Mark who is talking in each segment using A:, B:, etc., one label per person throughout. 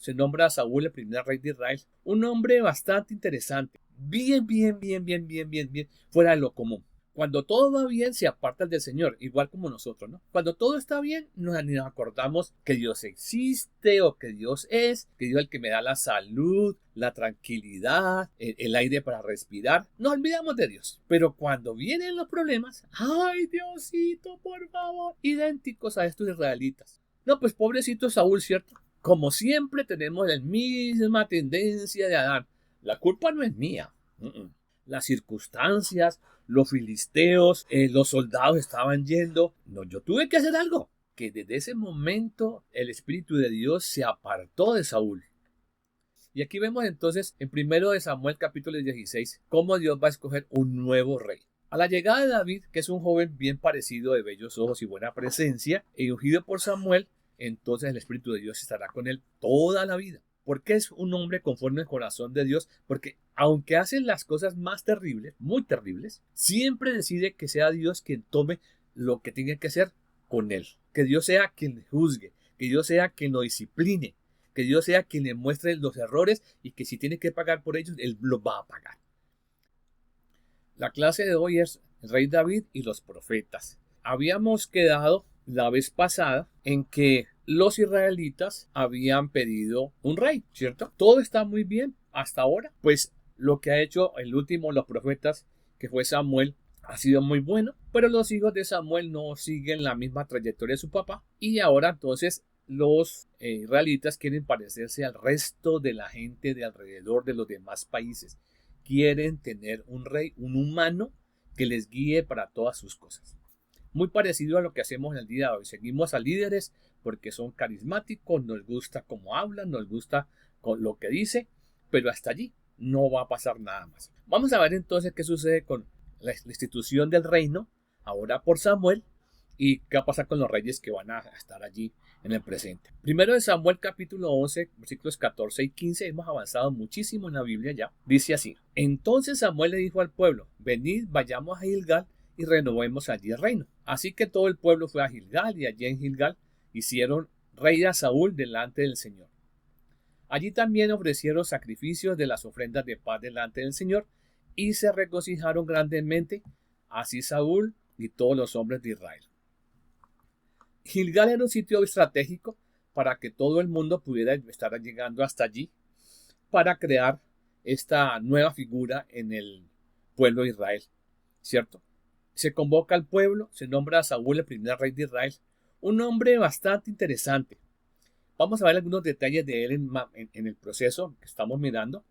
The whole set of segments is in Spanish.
A: se nombra a Saúl el primer rey de Israel. Un hombre bastante interesante. Bien, fuera de lo común. Cuando todo va bien, se apartan del Señor, igual como nosotros, ¿no? Cuando todo está bien, ni nos acordamos que Dios existe o que Dios es, que Dios es el que me da la salud, la tranquilidad, el aire para respirar. Nos olvidamos de Dios. Pero cuando vienen los problemas, ¡ay, Diosito, por favor! Idénticos a estos israelitas. No, pues pobrecito Saúl, ¿cierto? Como siempre tenemos la misma tendencia de Adán. La culpa no es mía. Las circunstancias, los filisteos, los soldados estaban yendo. No, yo tuve que hacer algo. Que desde ese momento el Espíritu de Dios se apartó de Saúl. Y aquí vemos entonces en 1 de Samuel capítulo 16 cómo Dios va a escoger un nuevo rey. A la llegada de David, que es un joven bien parecido, de bellos ojos y buena presencia, e ungido por Samuel, entonces el Espíritu de Dios estará con él toda la vida. ¿Por qué es un hombre conforme al corazón de Dios? Porque aunque hacen las cosas más terribles, muy terribles, siempre decide que sea Dios quien tome lo que tiene que hacer con él. Que Dios sea quien le juzgue, que Dios sea quien lo discipline, que Dios sea quien le muestre los errores y que si tiene que pagar por ellos, Él los va a pagar. La clase de hoy es el rey David y los profetas. Habíamos quedado la vez pasada en que los israelitas habían pedido un rey, ¿cierto? Todo está muy bien hasta ahora. Pues lo que ha hecho el último de los profetas, que fue Samuel, ha sido muy bueno, pero los hijos de Samuel no siguen la misma trayectoria de su papá y ahora entonces los israelitas quieren parecerse al resto de la gente de alrededor de los demás países. Quieren tener un rey, un humano que les guíe para todas sus cosas. Muy parecido a lo que hacemos en el día de hoy. Seguimos a líderes porque son carismáticos, nos gusta cómo hablan, nos gusta con lo que dice, pero hasta allí no va a pasar nada más. Vamos a ver entonces qué sucede con la institución del reino, ahora por Samuel, y qué va a pasar con los reyes que van a estar allí en el presente. Primero de Samuel capítulo 11, versículos 14 y 15, hemos avanzado muchísimo en la Biblia ya. Dice así: entonces Samuel le dijo al pueblo: venid, vayamos a Gilgal y renovemos allí el reino. Así que todo el pueblo fue a Gilgal, y allí en Gilgal hicieron rey a Saúl delante del Señor. Allí también ofrecieron sacrificios de las ofrendas de paz delante del Señor y se regocijaron grandemente, así Saúl y todos los hombres de Israel. Gilgal era un sitio estratégico para que todo el mundo pudiera estar llegando hasta allí para crear esta nueva figura en el pueblo de Israel, ¿cierto? Se convoca al pueblo, se nombra a Saúl el primer rey de Israel, un hombre bastante interesante. Vamos a ver algunos detalles de él en el proceso que estamos mirando,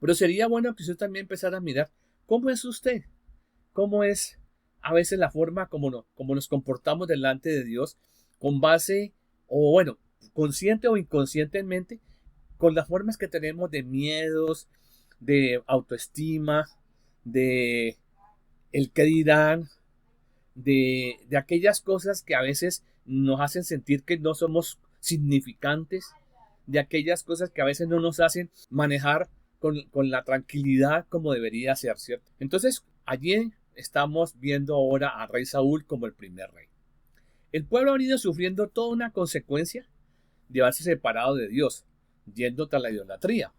A: pero sería bueno que usted también empezara a mirar cómo es usted, cómo es a veces la forma como nos comportamos delante de Dios con base, o bueno, consciente o inconscientemente, con las formas que tenemos de miedos, de autoestima, de el que dirán, de aquellas cosas que a veces nos hacen sentir que no somos significantes, de aquellas cosas que a veces no nos hacen manejar con la tranquilidad como debería ser, ¿cierto? Entonces, allí estamos viendo ahora a rey Saúl como el primer rey. El pueblo ha venido sufriendo toda una consecuencia de haberse separado de Dios, yendo tras la idolatría.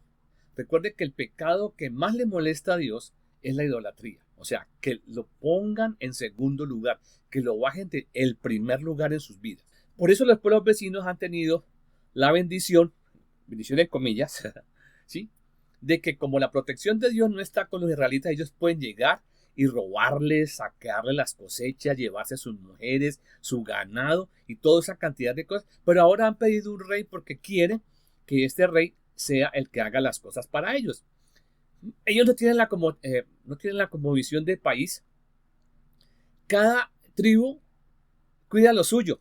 A: Recuerde que el pecado que más le molesta a Dios es la idolatría. O sea, que lo pongan en segundo lugar, que lo bajen de el primer lugar en sus vidas. Por eso los pueblos vecinos han tenido la bendición en comillas, ¿sí? De que como la protección de Dios no está con los israelitas, ellos pueden llegar y robarles, saquearles las cosechas, llevarse a sus mujeres, su ganado y toda esa cantidad de cosas. Pero ahora han pedido un rey porque quieren que este rey sea el que haga las cosas para ellos. Ellos no tienen la cosmovisión de país. Cada tribu cuida lo suyo.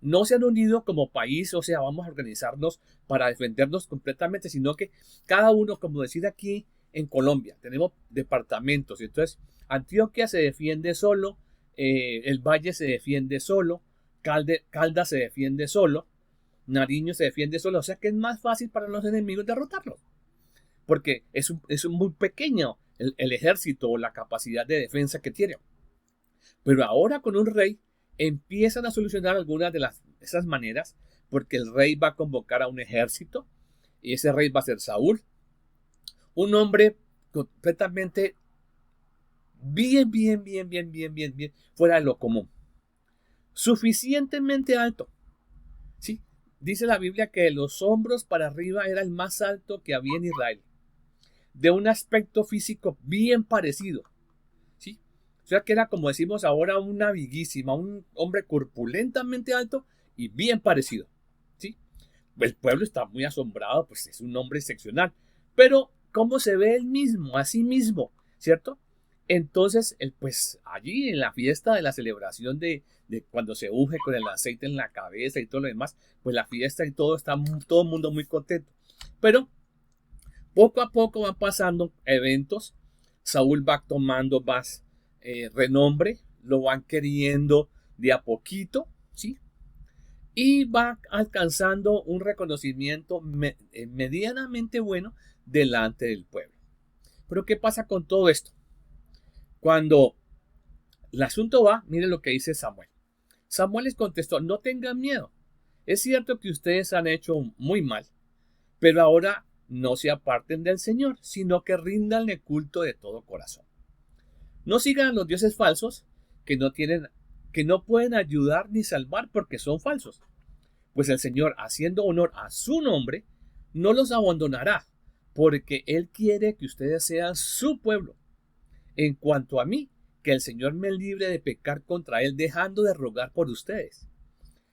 A: No se han unido como país, o sea, vamos a organizarnos para defendernos completamente, sino que cada uno, como decir aquí en Colombia, tenemos departamentos. Entonces, Antioquia se defiende solo, el Valle se defiende solo, Caldas se defiende solo, Nariño se defiende solo. O sea que es más fácil para los enemigos derrotarlos, porque es muy pequeño el ejército o la capacidad de defensa que tiene. Pero ahora con un rey empiezan a solucionar algunas de esas maneras porque el rey va a convocar a un ejército y ese rey va a ser Saúl, un hombre completamente bien fuera de lo común, suficientemente alto, ¿sí? Dice la Biblia que de los hombros para arriba era el más alto que había en Israel, de un aspecto físico bien parecido, ¿sí? O sea que era, como decimos ahora, una viguísima, un hombre corpulentamente alto y bien parecido, ¿sí? El pueblo está muy asombrado, pues es un hombre excepcional, pero ¿cómo se ve él mismo, a sí mismo, cierto? Entonces, pues allí en la fiesta de la celebración de cuando se unge con el aceite en la cabeza y todo lo demás, pues la fiesta y todo, está todo el mundo muy contento. Pero poco a poco van pasando eventos, Saúl va tomando más renombre, lo van queriendo de a poquito, ¿sí? Y va alcanzando un reconocimiento medianamente bueno delante del pueblo. Pero ¿qué pasa con todo esto? Cuando el asunto va, miren lo que dice Samuel. Samuel les contestó, no tengan miedo. Es cierto que ustedes han hecho muy mal, pero ahora no se aparten del Señor, sino que ríndanle culto de todo corazón. No sigan a los dioses falsos que no pueden ayudar ni salvar porque son falsos. Pues el Señor, haciendo honor a su nombre, no los abandonará, porque Él quiere que ustedes sean su pueblo. En cuanto a mí, que el Señor me libre de pecar contra Él, dejando de rogar por ustedes.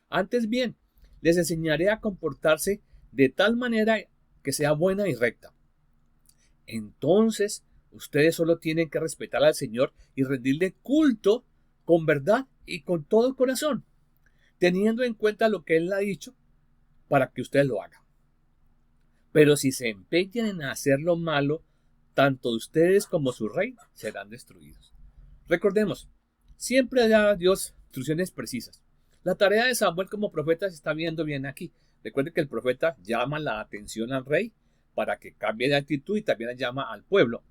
A: Antes bien, les enseñaré a comportarse de tal manera que sea buena y recta. Entonces, ustedes solo tienen que respetar al Señor y rendirle culto con verdad y con todo corazón, teniendo en cuenta lo que Él ha dicho, para que ustedes lo hagan. Pero si se empeñan en hacer lo malo, tanto ustedes como su rey serán destruidos. Recordemos, siempre da Dios instrucciones precisas. La tarea de Samuel como profeta se está viendo bien aquí. Recuerden que el profeta llama la atención al rey para que cambie de actitud y también llama al pueblo.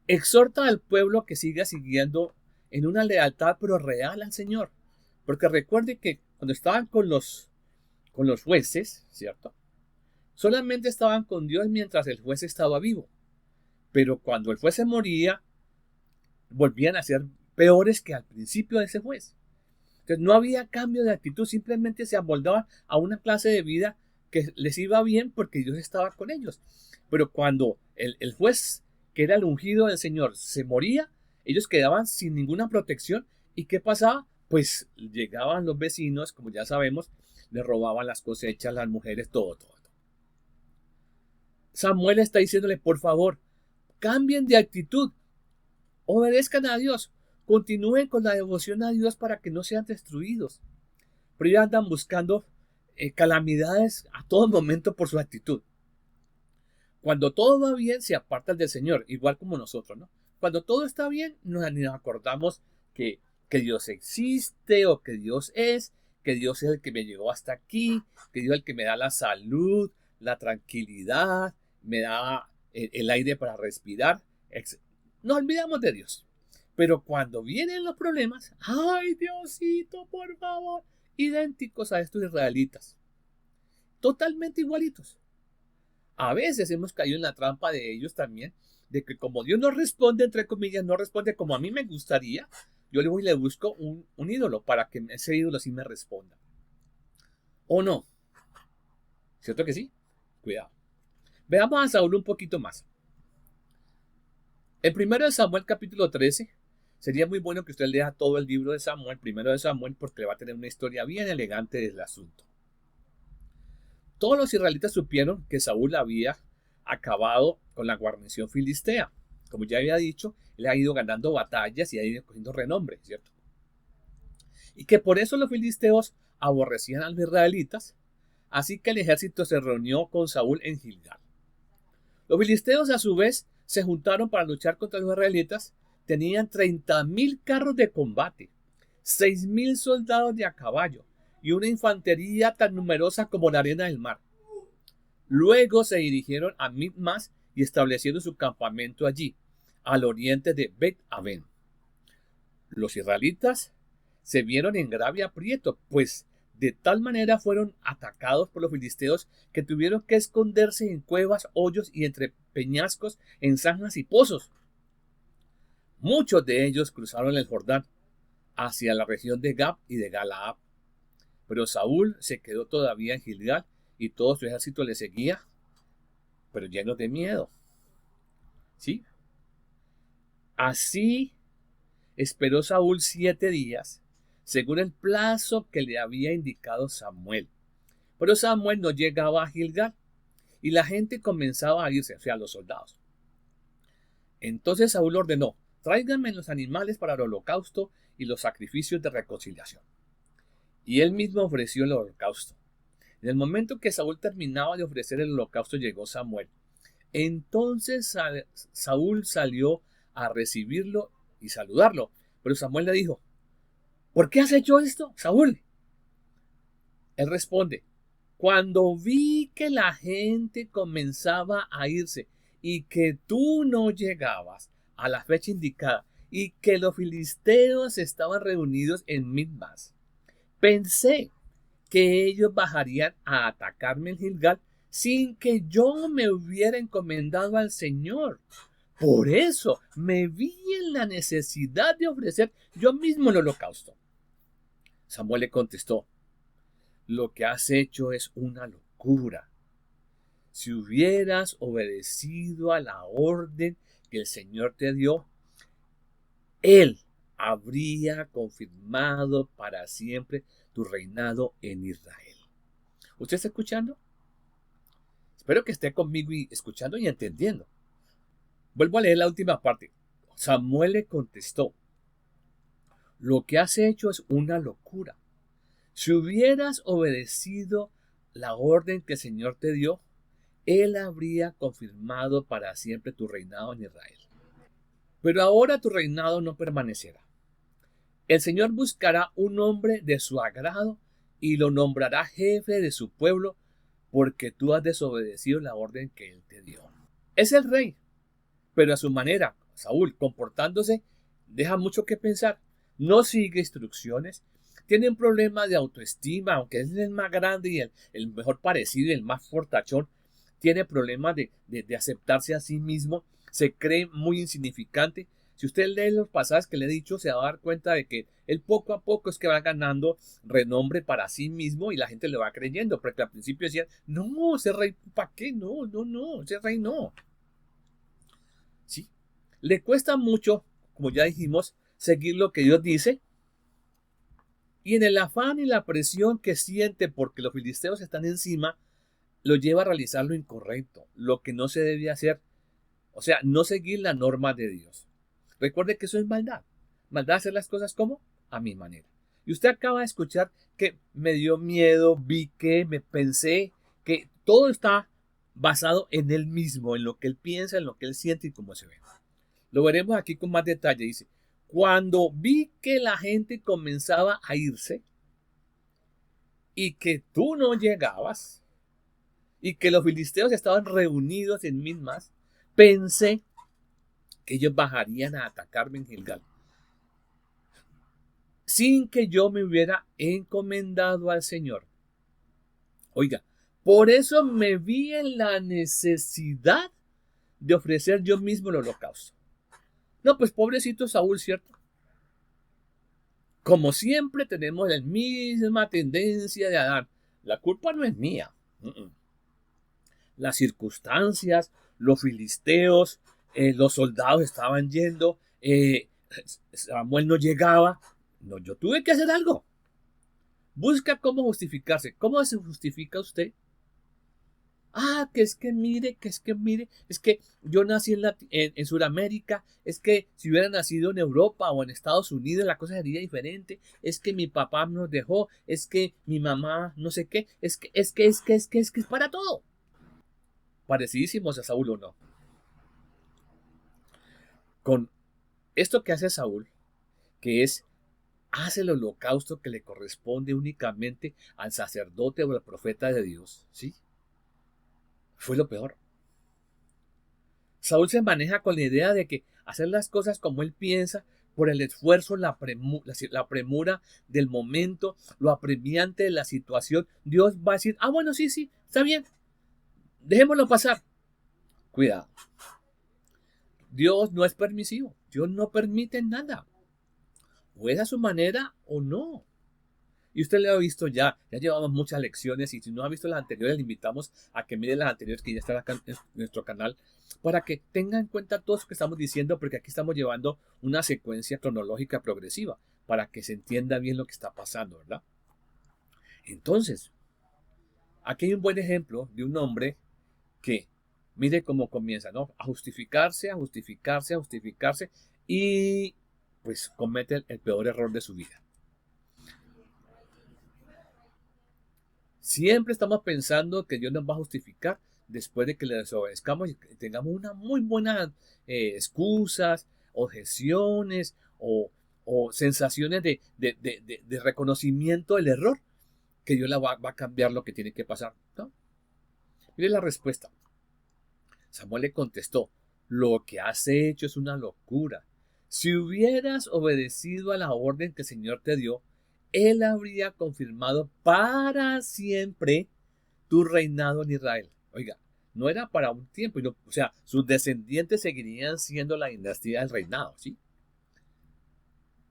A: Exhorta al pueblo que siga siguiendo en una lealtad pero real al Señor. Porque recuerde que cuando estaban con los jueces, ¿cierto? Solamente estaban con Dios mientras el juez estaba vivo. Pero cuando el juez se moría, volvían a ser peores que al principio de ese juez. Entonces no había cambio de actitud, simplemente se amoldaban a una clase de vida que les iba bien porque Dios estaba con ellos. Pero cuando el juez, que era el ungido del Señor, se moría, ellos quedaban sin ninguna protección. ¿Y qué pasaba? Pues llegaban los vecinos, como ya sabemos, les robaban las cosechas, las mujeres, todo. Samuel está diciéndole, por favor, cambien de actitud, obedezcan a Dios, continúen con la devoción a Dios para que no sean destruidos. Pero ellos andan buscando calamidades a todo momento por su actitud. Cuando todo va bien, se apartan del Señor, igual como nosotros, ¿no? Cuando todo está bien, nos acordamos que Dios existe o que Dios es el que me llevó hasta aquí, que Dios es el que me da la salud, la tranquilidad, me da el aire para respirar. Nos olvidamos de Dios. Pero cuando vienen los problemas, ¡ay, Diosito, por favor! Idénticos a estos israelitas. Totalmente igualitos. A veces hemos caído en la trampa de ellos también, de que como Dios no responde, entre comillas, no responde como a mí me gustaría, yo le voy y le busco un ídolo para que ese ídolo sí me responda. ¿O no? ¿Cierto que sí? Cuidado. Veamos a Saúl un poquito más. En 1 Samuel capítulo 13, sería muy bueno que usted lea todo el libro de Samuel, 1 Samuel, porque le va a tener una historia bien elegante del asunto. Todos los israelitas supieron que Saúl había acabado con la guarnición filistea. Como ya había dicho, él ha ido ganando batallas y ha ido cogiendo renombre, ¿cierto? Y que por eso los filisteos aborrecían a los israelitas, así que el ejército se reunió con Saúl en Gilgal. Los filisteos a su vez se juntaron para luchar contra los israelitas. Tenían 30,000 carros de combate, 6,000 soldados de a caballo y una infantería tan numerosa como la arena del mar. Luego se dirigieron a Micmas y establecieron su campamento allí, al oriente de Bet-Aven. Los israelitas se vieron en grave aprieto, pues De tal manera fueron atacados por los filisteos que tuvieron que esconderse en cuevas, hoyos y entre peñascos, en zanjas y pozos. Muchos de ellos cruzaron el Jordán hacia la región de Gab y de Galaad. Pero Saúl se quedó todavía en Gilgal y todo su ejército le seguía, pero llenos de miedo. ¿Sí? Así esperó Saúl 7 días, según el plazo que le había indicado Samuel. Pero Samuel no llegaba a Gilgal y la gente comenzaba a irse, o sea, los soldados. Entonces Saúl ordenó: tráiganme los animales para el holocausto y los sacrificios de reconciliación. Y él mismo ofreció el holocausto. En el momento que Saúl terminaba de ofrecer el holocausto, llegó Samuel. Entonces Saúl salió a recibirlo y saludarlo. Pero Samuel le dijo: ¿por qué has hecho esto, Saúl? Él responde: cuando vi que la gente comenzaba a irse y que tú no llegabas a la fecha indicada y que los filisteos estaban reunidos en Mizmas, pensé que ellos bajarían a atacarme en Gilgal sin que yo me hubiera encomendado al Señor. Por eso me vi en la necesidad de ofrecer yo mismo el holocausto. Samuel le contestó: lo que has hecho es una locura. Si hubieras obedecido a la orden que el Señor te dio, Él habría confirmado para siempre tu reinado en Israel. ¿Usted está escuchando? Espero que esté conmigo y escuchando y entendiendo. Vuelvo a leer la última parte. Samuel le contestó: lo que has hecho es una locura. Si hubieras obedecido la orden que el Señor te dio, Él habría confirmado para siempre tu reinado en Israel. Pero ahora tu reinado no permanecerá. El Señor buscará un hombre de su agrado y lo nombrará jefe de su pueblo, porque tú has desobedecido la orden que Él te dio. Es el rey, pero a su manera, Saúl, comportándose, deja mucho que pensar. No sigue instrucciones. Tiene un problema de autoestima, aunque es el más grande y el mejor parecido y el más fortachón. Tiene problemas de aceptarse a sí mismo. Se cree muy insignificante. Si usted lee los pasajes que le he dicho, se va a dar cuenta de que él poco a poco es que va ganando renombre para sí mismo y la gente le va creyendo. Porque al principio decían: no, ese rey, ¿para qué? No, ese rey no. ¿Sí? Le cuesta mucho, como ya dijimos, seguir lo que Dios dice. Y en el afán y la presión que siente porque los filisteos están encima, lo lleva a realizar lo incorrecto, lo que no se debe hacer. O sea, no seguir la norma de Dios. Recuerde que eso es maldad. Maldad, hacer las cosas como a mi manera. Y usted acaba de escuchar que me dio miedo, vi que, me pensé que todo está basado en él mismo, en lo que él piensa, en lo que él siente y cómo se ve. Lo veremos aquí con más detalle. Dice: cuando vi que la gente comenzaba a irse y que tú no llegabas y que los filisteos estaban reunidos en Mizmas, pensé que ellos bajarían a atacarme en Gilgal sin que yo me hubiera encomendado al Señor. Oiga, por eso me vi en la necesidad de ofrecer yo mismo el holocausto. No, pues pobrecito Saúl, ¿cierto? Como siempre tenemos la misma tendencia de Adán. La culpa no es mía. Las circunstancias, los filisteos, los soldados estaban yendo, Samuel no llegaba. No, yo tuve que hacer algo. Busca cómo justificarse. ¿Cómo se justifica usted? Ah, que es que mire, es que yo nací en Sudamérica, es que si hubiera nacido en Europa o en Estados Unidos la cosa sería diferente, es que mi papá nos dejó, es que mi mamá no sé qué, es que es para todo. Parecidísimos a Saúl, ¿o no? Con esto que hace Saúl, que es hace el holocausto que le corresponde únicamente al sacerdote o al profeta de Dios, ¿sí? Fue lo peor. Saúl se maneja con la idea de que hacer las cosas como él piensa, por el esfuerzo, la premura del momento, lo apremiante de la situación, Dios va a decir, ah, bueno, sí, sí, está bien, dejémoslo pasar. Cuidado. Dios no es permisivo. Dios no permite nada. O es a su manera o no. Y usted lo ha visto ya llevamos muchas lecciones y si no ha visto las anteriores, le invitamos a que mire las anteriores que ya están acá en nuestro canal para que tenga en cuenta todo lo que estamos diciendo porque aquí estamos llevando una secuencia cronológica progresiva para que se entienda bien lo que está pasando, ¿verdad? Entonces, aquí hay un buen ejemplo de un hombre que mire cómo comienza, ¿no? A justificarse, a justificarse, a justificarse y pues comete el peor error de su vida. Siempre estamos pensando que Dios nos va a justificar después de que le desobedezcamos y tengamos una muy buenas excusas, objeciones o sensaciones de reconocimiento del error, que Dios va a cambiar lo que tiene que pasar. ¿No? Mire la respuesta. Samuel le contestó, lo que has hecho es una locura. Si hubieras obedecido a la orden que el Señor te dio, Él habría confirmado para siempre tu reinado en Israel. Oiga, no era para un tiempo, o sea, sus descendientes seguirían siendo la dinastía del reinado, ¿sí?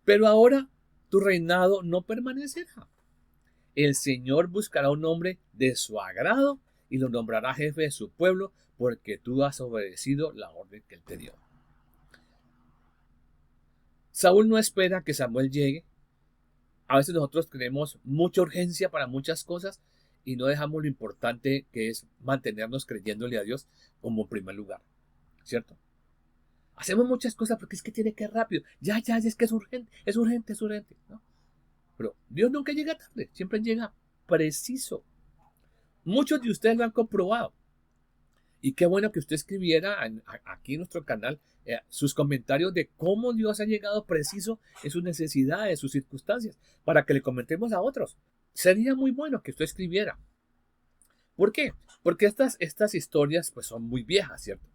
A: Pero ahora tu reinado no permanecerá. El Señor buscará un hombre de su agrado y lo nombrará jefe de su pueblo porque tú has obedecido la orden que él te dio. Saúl no espera que Samuel llegue. A veces nosotros tenemos mucha urgencia para muchas cosas y no dejamos lo importante que es mantenernos creyéndole a Dios como primer lugar, ¿cierto? Hacemos muchas cosas porque es que tiene que ir rápido. Ya, es que es urgente, es urgente, es urgente, ¿no? Pero Dios nunca llega tarde, siempre llega preciso. Muchos de ustedes lo han comprobado. Y qué bueno que usted escribiera aquí en nuestro canal sus comentarios de cómo Dios ha llegado preciso en sus necesidades, sus circunstancias, para que le comentemos a otros. Sería muy bueno que usted escribiera. ¿Por qué? Porque estas historias pues son muy viejas, ¿cierto?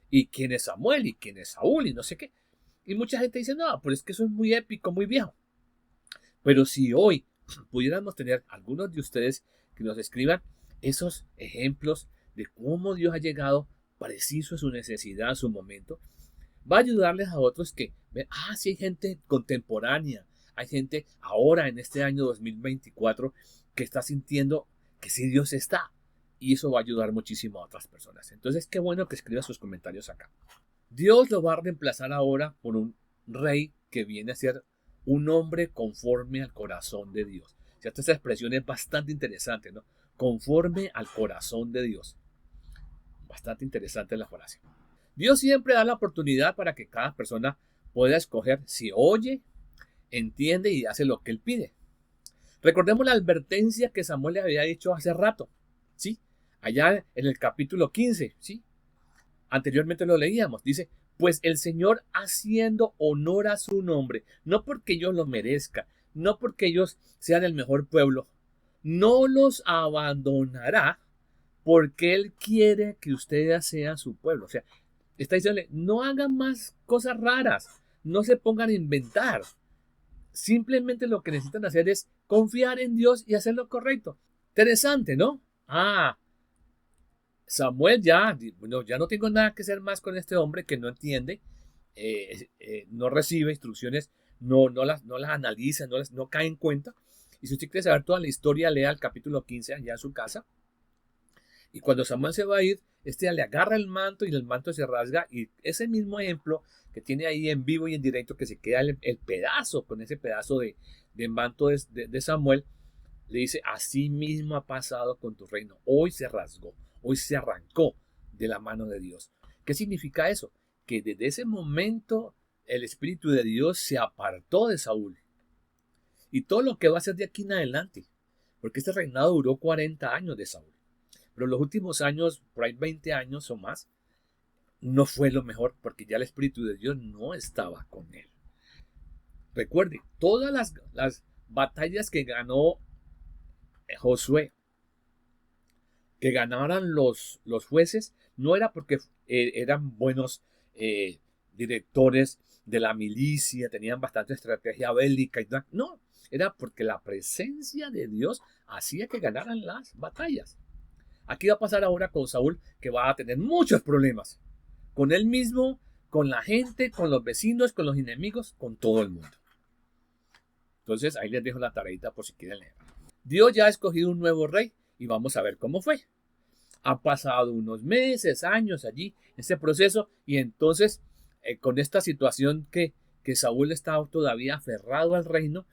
A: Y quién es Samuel y quién es Saúl y no sé qué. Y mucha gente dice, no, pero es que eso es muy épico, muy viejo. Pero si hoy pudiéramos tener algunos de ustedes que nos escriban esos ejemplos de cómo Dios ha llegado preciso a su necesidad, a su momento, va a ayudarles a otros que ven, sí hay gente contemporánea, hay gente ahora en este año 2024 que está sintiendo que sí Dios está. Y eso va a ayudar muchísimo a otras personas. Entonces, qué bueno que escriba sus comentarios acá. Dios lo va a reemplazar ahora por un rey que viene a ser un hombre conforme al corazón de Dios. ¿Cierto? Esta expresión es bastante interesante, ¿no? Conforme al corazón de Dios. Bastante interesante la frase. Dios siempre da la oportunidad para que cada persona pueda escoger si oye, entiende y hace lo que él pide. Recordemos la advertencia que Samuel le había dicho hace rato, ¿sí? Allá en el capítulo 15, ¿sí? Anteriormente lo leíamos, dice, pues el Señor haciendo honor a su nombre, no porque ellos lo merezcan, no porque ellos sean el mejor pueblo, no los abandonará porque Él quiere que ustedes sean su pueblo. O sea, está diciendo, no hagan más cosas raras, no se pongan a inventar. Simplemente lo que necesitan hacer es confiar en Dios y hacer lo correcto. Interesante, ¿no? Samuel ya no tengo nada que hacer más con este hombre que no entiende, no recibe instrucciones, no las analiza, no cae en cuenta. Y si usted quiere saber toda la historia, lea el capítulo 15 allá en su casa. Y cuando Samuel se va a ir, le agarra el manto y el manto se rasga. Y ese mismo ejemplo que tiene ahí en vivo y en directo, que se queda el pedazo, con ese pedazo de manto de Samuel, le dice, así mismo ha pasado con tu reino. Hoy se rasgó, hoy se arrancó de la mano de Dios. ¿Qué significa eso? Que desde ese momento el Espíritu de Dios se apartó de Saúl. Y todo lo que va a hacer de aquí en adelante, porque este reinado duró 40 años de Saúl. Pero los últimos años, por ahí 20 años o más, no fue lo mejor porque ya el Espíritu de Dios no estaba con él. Recuerde, todas las batallas que ganó Josué, que ganaran los jueces, no era porque eran buenos directores de la milicia, tenían bastante estrategia bélica y tal. No, era porque la presencia de Dios hacía que ganaran las batallas. Aquí va a pasar ahora con Saúl, que va a tener muchos problemas. Con él mismo, con la gente, con los vecinos, con los enemigos, con todo el mundo. Entonces ahí les dejo la tareita por si quieren leer. Dios ya ha escogido un nuevo rey y vamos a ver cómo fue. Han pasado unos meses, años allí, ese proceso, y entonces con esta situación que Saúl está todavía aferrado al reino,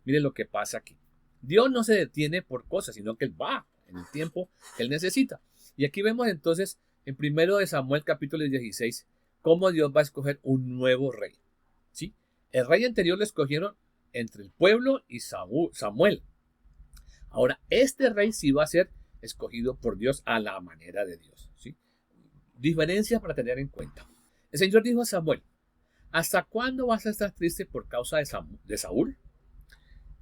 A: miren lo que pasa aquí. Dios no se detiene por cosas, sino que Él va en el tiempo que Él necesita. Y aquí vemos entonces en 1 Samuel capítulo 16 cómo Dios va a escoger un nuevo rey. ¿Sí? El rey anterior lo escogieron entre el pueblo y Samuel. Ahora, este rey sí va a ser escogido por Dios a la manera de Dios. ¿Sí? Diferencias para tener en cuenta. El Señor dijo a Samuel: ¿hasta cuándo vas a estar triste por causa de Saúl?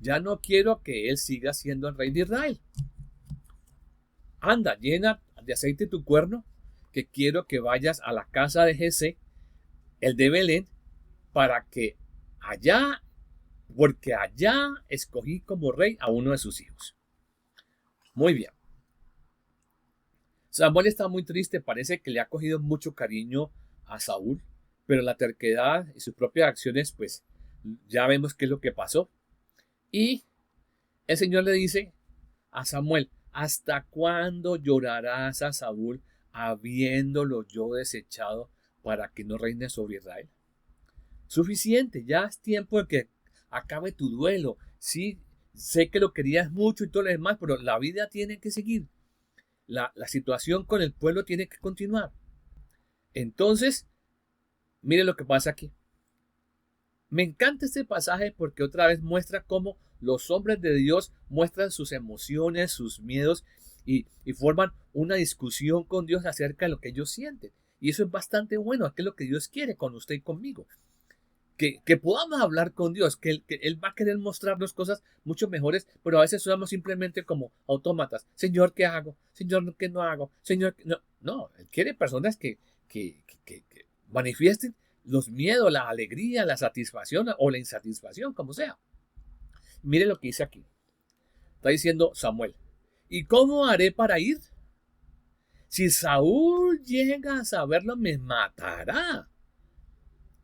A: Ya no quiero que él siga siendo el rey de Israel. Anda, llena de aceite tu cuerno, que quiero que vayas a la casa de Jesé, el de Belén, porque allá escogí como rey a uno de sus hijos. Muy bien. Samuel está muy triste, parece que le ha cogido mucho cariño a Saúl, pero la terquedad y sus propias acciones, pues ya vemos qué es lo que pasó. Y el Señor le dice a Samuel: ¿hasta cuándo llorarás a Saúl habiéndolo yo desechado para que no reine sobre Israel? Suficiente, ya es tiempo de que acabe tu duelo. Sí, sé que lo querías mucho y todo lo demás, pero la vida tiene que seguir. La situación con el pueblo tiene que continuar. Entonces, mire lo que pasa aquí. Me encanta este pasaje porque otra vez muestra cómo los hombres de Dios muestran sus emociones, sus miedos y forman una discusión con Dios acerca de lo que ellos sienten. Y eso es bastante bueno, que es lo que Dios quiere con usted y conmigo. Que podamos hablar con Dios, que Él va a querer mostrarnos cosas mucho mejores, pero a veces somos simplemente como autómatas. Señor, ¿qué hago? Señor, ¿qué no hago? Señor, no. No, Él quiere personas que manifiesten los miedos, la alegría, la satisfacción o la insatisfacción, como sea. Mire lo que dice aquí. Está diciendo Samuel: ¿y cómo haré para ir? Si Saúl llega a saberlo, me matará.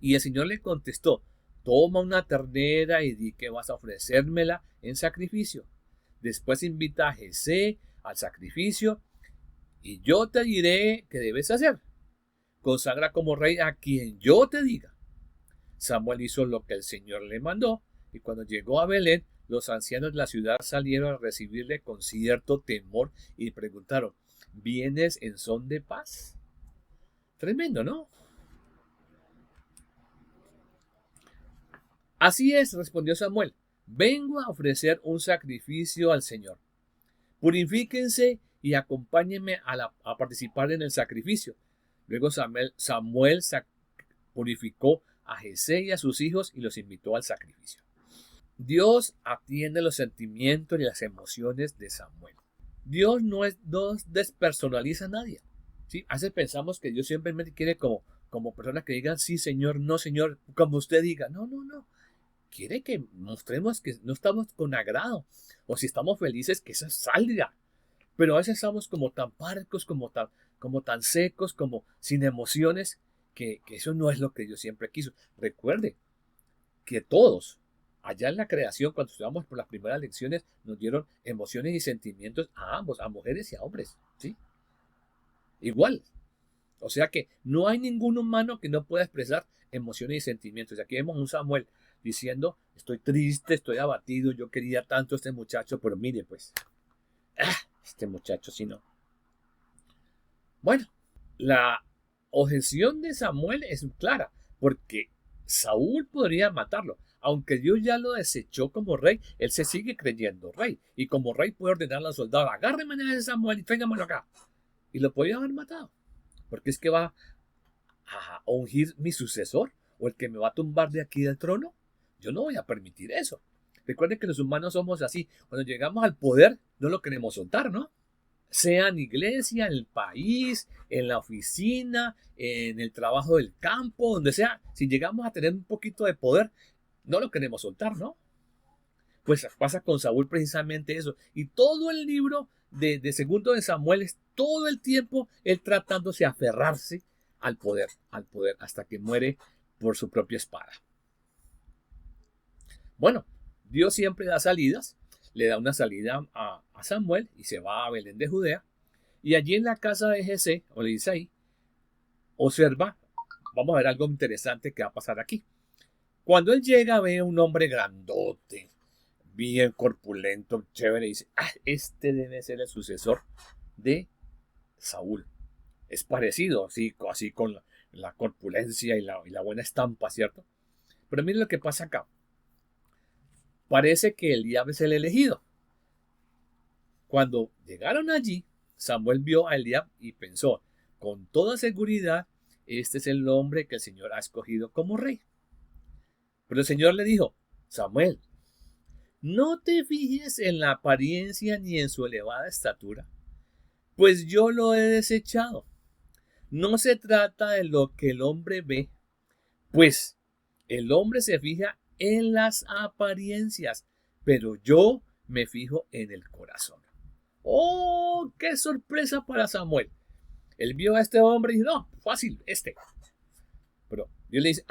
A: Y el Señor le contestó: toma una ternera y di que vas a ofrecérmela en sacrificio. Después invita a Jesé al sacrificio y yo te diré qué debes hacer. Consagra como rey a quien yo te diga. Samuel hizo lo que el Señor le mandó, y cuando llegó a Belén, los ancianos de la ciudad salieron a recibirle con cierto temor y preguntaron: ¿vienes en son de paz? Tremendo, ¿no? Así es, respondió Samuel: vengo a ofrecer un sacrificio al Señor. Purifíquense y acompáñenme a participar en el sacrificio. Luego Samuel purificó a Jesé y a sus hijos y los invitó al sacrificio. Dios atiende los sentimientos y las emociones de Samuel. Dios no despersonaliza a nadie. ¿Sí? A veces pensamos que Dios simplemente quiere como personas que digan sí, Señor, no, Señor, como usted diga. No, no, no. Quiere que mostremos que no estamos con agrado, o si estamos felices, que eso salga. Pero a veces estamos como tan parcos, como tan secos, como sin emociones, que eso no es lo que Dios siempre quiso. Recuerde que todos, allá en la creación, cuando estudiamos por las primeras lecciones, nos dieron emociones y sentimientos a ambos, a mujeres y a hombres, ¿sí? Igual. O sea que no hay ningún humano que no pueda expresar emociones y sentimientos. Y aquí vemos un Samuel diciendo: estoy triste, estoy abatido, yo quería tanto a este muchacho, pero mire pues, este muchacho sí no. Bueno, la objeción de Samuel es clara, porque Saúl podría matarlo. Aunque Dios ya lo desechó como rey, él se sigue creyendo rey. Y como rey puede ordenar a los soldados: agárrenme a ese Samuel y tráigamelo acá. Y lo podía haber matado. Porque es que va a ungir mi sucesor, o el que me va a tumbar de aquí del trono. Yo no voy a permitir eso. Recuerden que los humanos somos así. Cuando llegamos al poder, no lo queremos soltar, ¿no? sea en iglesia, en el país, en la oficina, en el trabajo del campo, donde sea, si llegamos a tener un poquito de poder, no lo queremos soltar, ¿no? Pues pasa con Saúl precisamente eso. Y todo el libro de segundo de Samuel es todo el tiempo él tratándose de aferrarse al poder, hasta que muere por su propia espada. Bueno, Dios siempre da salidas, le da una salida a Samuel y se va a Belén de Judea. Y allí en la casa de Jesé, o de Isaí, observa, vamos a ver algo interesante que va a pasar aquí. Cuando él llega, ve a un hombre grandote, bien corpulento, chévere, y dice, este debe ser el sucesor de Saúl. Es parecido, así con la corpulencia y la buena estampa, ¿cierto? Pero miren lo que pasa acá. Parece que Eliab es el elegido. Cuando llegaron allí, Samuel vio a Eliab y pensó, con toda seguridad, este es el hombre que el Señor ha escogido como rey. Pero el Señor le dijo, Samuel, no te fijes en la apariencia ni en su elevada estatura, pues yo lo he desechado. No se trata de lo que el hombre ve, pues el hombre se fija en las apariencias, pero yo me fijo en el corazón. ¡Oh, qué sorpresa para Samuel! Él vio a este hombre y dijo, no, fácil, este. Pero Dios le dice,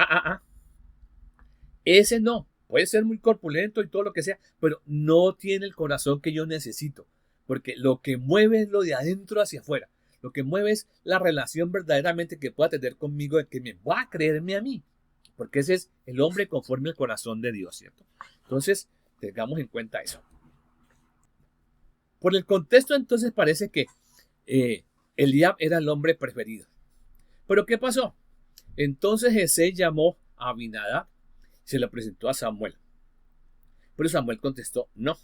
A: ese no, puede ser muy corpulento y todo lo que sea, pero no tiene el corazón que yo necesito, porque lo que mueve es lo de adentro hacia afuera. Lo que mueve es la relación verdaderamente que pueda tener conmigo, de que me va a creerme a mí, porque ese es el hombre conforme al corazón de Dios, ¿cierto? Entonces, tengamos en cuenta eso. Por el contexto, entonces, parece que Eliab era el hombre preferido. ¿Pero qué pasó? Entonces Jesé llamó a Abinadab, se lo presentó a Samuel. Pero Samuel contestó, no,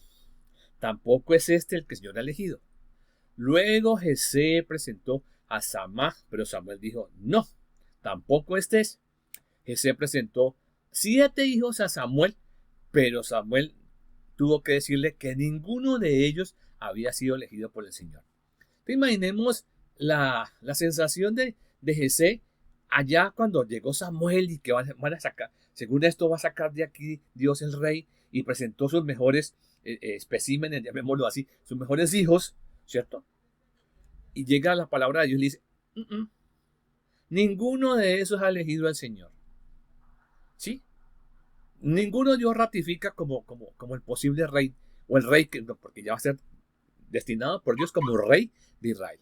A: tampoco es este el que el Señor ha elegido. Luego Jesé presentó a Samá, pero Samuel dijo, no, tampoco este es. Jesé presentó 7 hijos a Samuel, pero Samuel tuvo que decirle que ninguno de ellos había sido elegido por el Señor. Entonces, imaginemos la sensación de Jesé allá cuando llegó Samuel y que van a sacar, según esto va a sacar de aquí Dios el rey, y presentó sus mejores especímenes, llamémoslo así, sus mejores hijos, ¿cierto? Y llega la palabra de Dios y le dice, ninguno de esos ha elegido al Señor. ¿Sí? Ninguno Dios ratifica como el posible rey, o el rey, porque ya va a ser destinado por Dios como rey de Israel.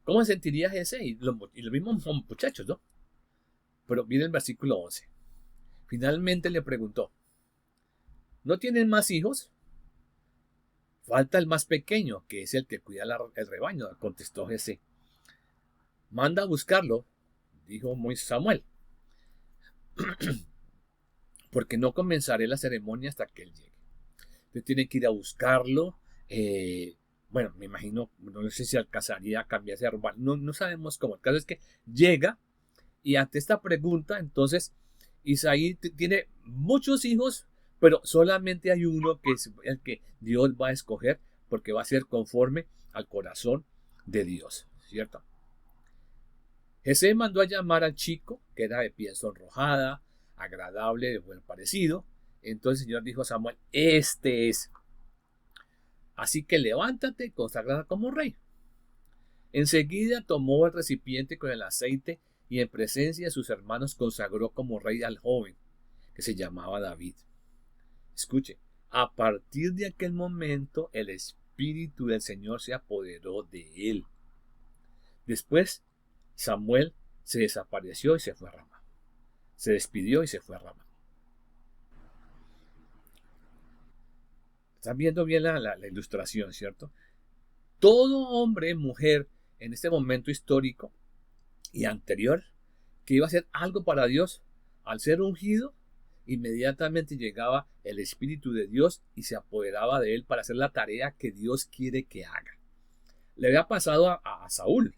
A: ¿Cómo se sentiría ese? Y los mismos muchachos, ¿no? Pero viene el versículo 11. Finalmente le preguntó, ¿no tienen más hijos? Falta el más pequeño, que es el que cuida el rebaño, contestó Jesé. Manda a buscarlo, dijo Samuel, porque no comenzaré la ceremonia hasta que él llegue. Usted tiene que ir a buscarlo. Bueno, me imagino, no sé si alcanzaría a cambiarse de ropa. No sabemos cómo. El caso es que llega y ante esta pregunta, entonces, Isaí tiene muchos hijos, pero solamente hay uno que es el que Dios va a escoger porque va a ser conforme al corazón de Dios, ¿cierto? Jesé mandó a llamar al chico, que era de piel sonrojada, agradable, de buen parecido. Entonces el Señor dijo a Samuel, este es. Así que levántate, consagrada como rey. Enseguida tomó el recipiente con el aceite y en presencia de sus hermanos consagró como rey al joven, que se llamaba David. Escuche, a partir de aquel momento el Espíritu del Señor se apoderó de él. Después Samuel se desapareció y se fue a Ramá. Se despidió y se fue a Ramá. Están viendo bien la ilustración, ¿cierto? Todo hombre, mujer, en este momento histórico y anterior, que iba a hacer algo para Dios, al ser ungido, inmediatamente llegaba el Espíritu de Dios y se apoderaba de él para hacer la tarea que Dios quiere que haga. Le había pasado a Saúl,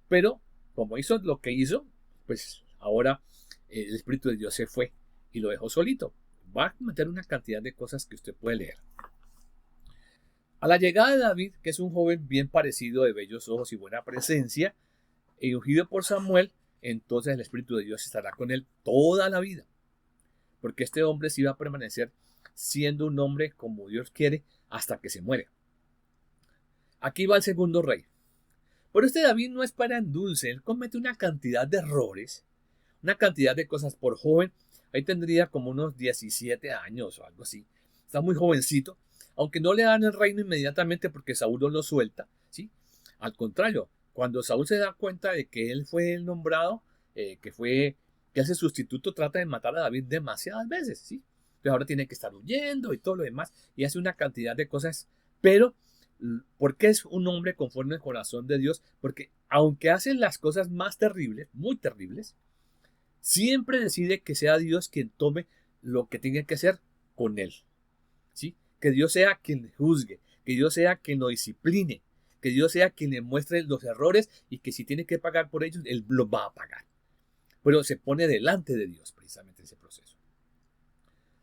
A: pero como hizo lo que hizo, pues ahora el Espíritu de Dios se fue y lo dejó solito. Va a cometer una cantidad de cosas que usted puede leer. A la llegada de David, que es un joven bien parecido, de bellos ojos y buena presencia, y ungido por Samuel, entonces el Espíritu de Dios estará con él toda la vida, porque este hombre sí va a permanecer siendo un hombre como Dios quiere hasta que se muere. Aquí va el segundo rey. Pero este David no es para en dulce, él comete una cantidad de errores, una cantidad de cosas por joven. Ahí tendría como unos 17 años o algo así. Está muy jovencito, aunque no le dan el reino inmediatamente porque Saúl no lo suelta, ¿sí? Al contrario, cuando Saúl se da cuenta de que él fue el nombrado, que ese sustituto, trata de matar a David demasiadas veces, ¿sí? Pero ahora tiene que estar huyendo y todo lo demás, y hace una cantidad de cosas, pero ¿por qué es un hombre conforme al corazón de Dios? Porque aunque hace las cosas más terribles, muy terribles, siempre decide que sea Dios quien tome lo que tiene que hacer con él, ¿sí? Que Dios sea quien le juzgue, que Dios sea quien lo discipline, que Dios sea quien le muestre los errores y que si tiene que pagar por ellos, él los va a pagar. Pero se pone delante de Dios precisamente en ese proceso.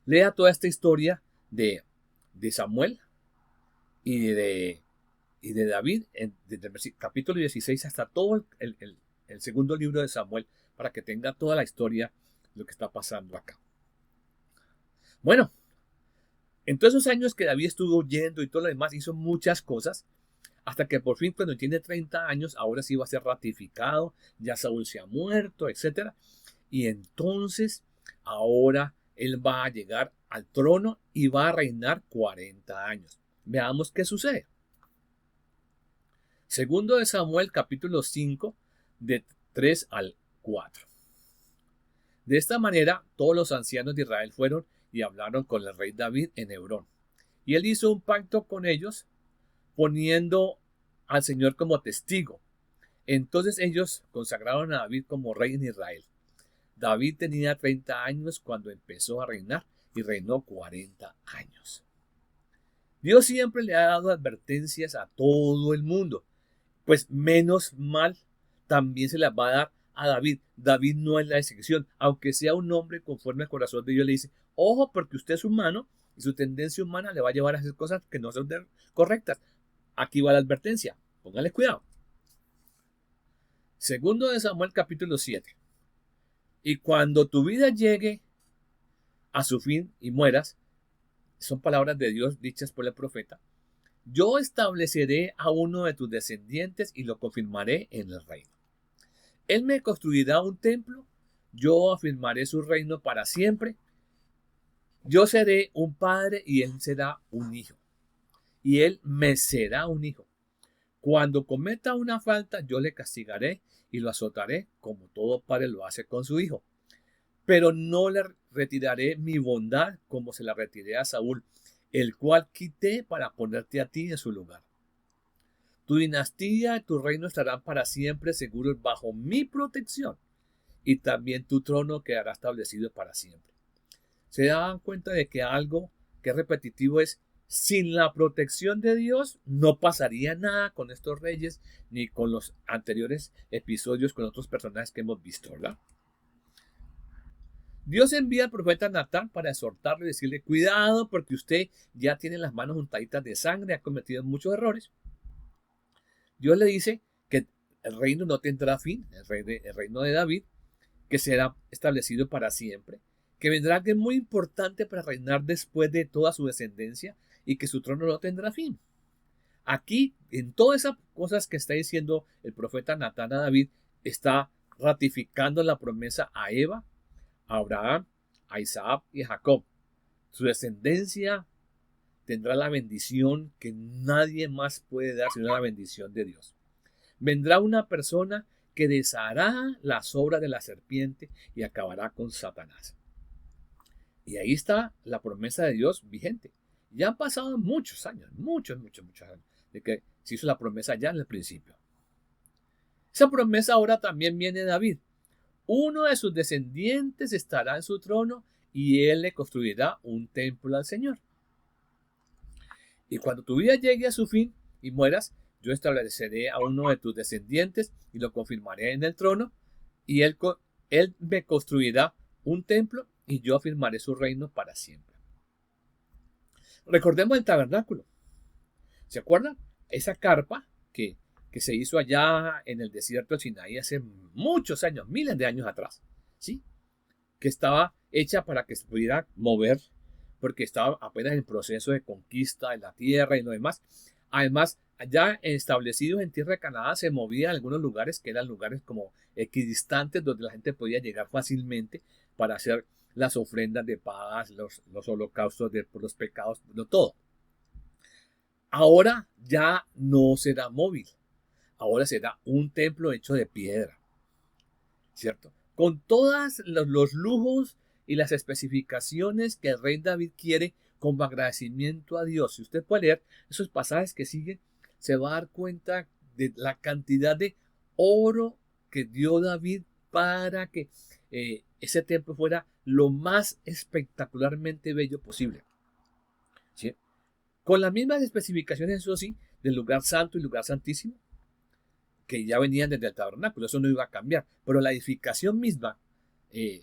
A: Lea toda esta historia de Samuel y de David, desde el capítulo 16 hasta todo el segundo libro de Samuel, para que tenga toda la historia de lo que está pasando acá. Bueno, en todos esos años que David estuvo huyendo y todo lo demás, hizo muchas cosas, hasta que por fin, cuando tiene 30 años, ahora sí va a ser ratificado, ya Saúl se ha muerto, etc. Y entonces, ahora él va a llegar al trono y va a reinar 40 años. Veamos qué sucede. Segundo de Samuel, capítulo 5, de 3 al 4. De esta manera, todos los ancianos de Israel fueron y hablaron con el rey David en Hebrón. Y él hizo un pacto con ellos, poniendo al Señor como testigo. Entonces ellos consagraron a David como rey en Israel. David tenía 30 años cuando empezó a reinar y reinó 40 años. Dios siempre le ha dado advertencias a todo el mundo. Pues menos mal también se las va a dar a David. David no es la excepción, aunque sea un hombre conforme al corazón de Dios, le dice, ojo, porque usted es humano y su tendencia humana le va a llevar a hacer cosas que no son correctas. Aquí va la advertencia, póngale cuidado. Segundo de Samuel capítulo 7. Y cuando tu vida llegue a su fin y mueras, son palabras de Dios dichas por el profeta, yo estableceré a uno de tus descendientes y lo confirmaré en el reino. Él me construirá un templo, yo afirmaré su reino para siempre. Yo seré un padre y él será un hijo. Y él me será un hijo. Cuando cometa una falta, yo le castigaré y lo azotaré como todo padre lo hace con su hijo. Pero no le retiraré mi bondad como se la retiré a Saúl, el cual quité para ponerte a ti en su lugar. Tu dinastía y tu reino estarán para siempre seguros bajo mi protección, y también tu trono quedará establecido para siempre. Se dan cuenta de que algo que es repetitivo es, sin la protección de Dios no pasaría nada con estos reyes ni con los anteriores episodios con otros personajes que hemos visto, ¿verdad? Dios envía al profeta Natán para exhortarle y decirle, cuidado porque usted ya tiene las manos untaditas de sangre, ha cometido muchos errores. Dios le dice que el reino no tendrá fin, el reino de David, que será establecido para siempre, que vendrá alguien muy importante para reinar después de toda su descendencia y que su trono no tendrá fin. Aquí, en todas esas cosas que está diciendo el profeta Natán a David, está ratificando la promesa a Eva, a Abraham, a Isaac y a Jacob. Su descendencia tendrá la bendición que nadie más puede dar sino la bendición de Dios. Vendrá una persona que deshará las obras de la serpiente y acabará con Satanás. Y ahí está la promesa de Dios vigente. Ya han pasado muchos años, muchos años, de que se hizo la promesa ya en el principio. Esa promesa ahora también viene de David. Uno de sus descendientes estará en su trono y él le construirá un templo al Señor. Y cuando tu vida llegue a su fin y mueras, yo estableceré a uno de tus descendientes y lo confirmaré en el trono, y él me construirá un templo y yo afirmaré su reino para siempre. Recordemos el tabernáculo. ¿Se acuerdan? Esa carpa que se hizo allá en el desierto del Sinaí hace muchos años, miles de años atrás, ¿sí? Que estaba hecha para que se pudiera mover, porque estaba apenas en proceso de conquista de la tierra y lo demás. Además, allá establecidos en tierra de Canadá se movía a algunos lugares que eran lugares como equidistantes donde la gente podía llegar fácilmente para hacer las ofrendas de paz, los holocaustos por los pecados, todo. Ahora ya no será móvil, ahora será un templo hecho de piedra, ¿cierto? Con todos los lujos y las especificaciones que el rey David quiere como agradecimiento a Dios. Si usted puede leer esos pasajes que siguen, se va a dar cuenta de la cantidad de oro que dio David para que ese templo fuera lo más espectacularmente bello posible, ¿sí? Con las mismas especificaciones, eso sí, del lugar santo y lugar santísimo, que ya venían desde el tabernáculo, eso no iba a cambiar, pero la edificación misma,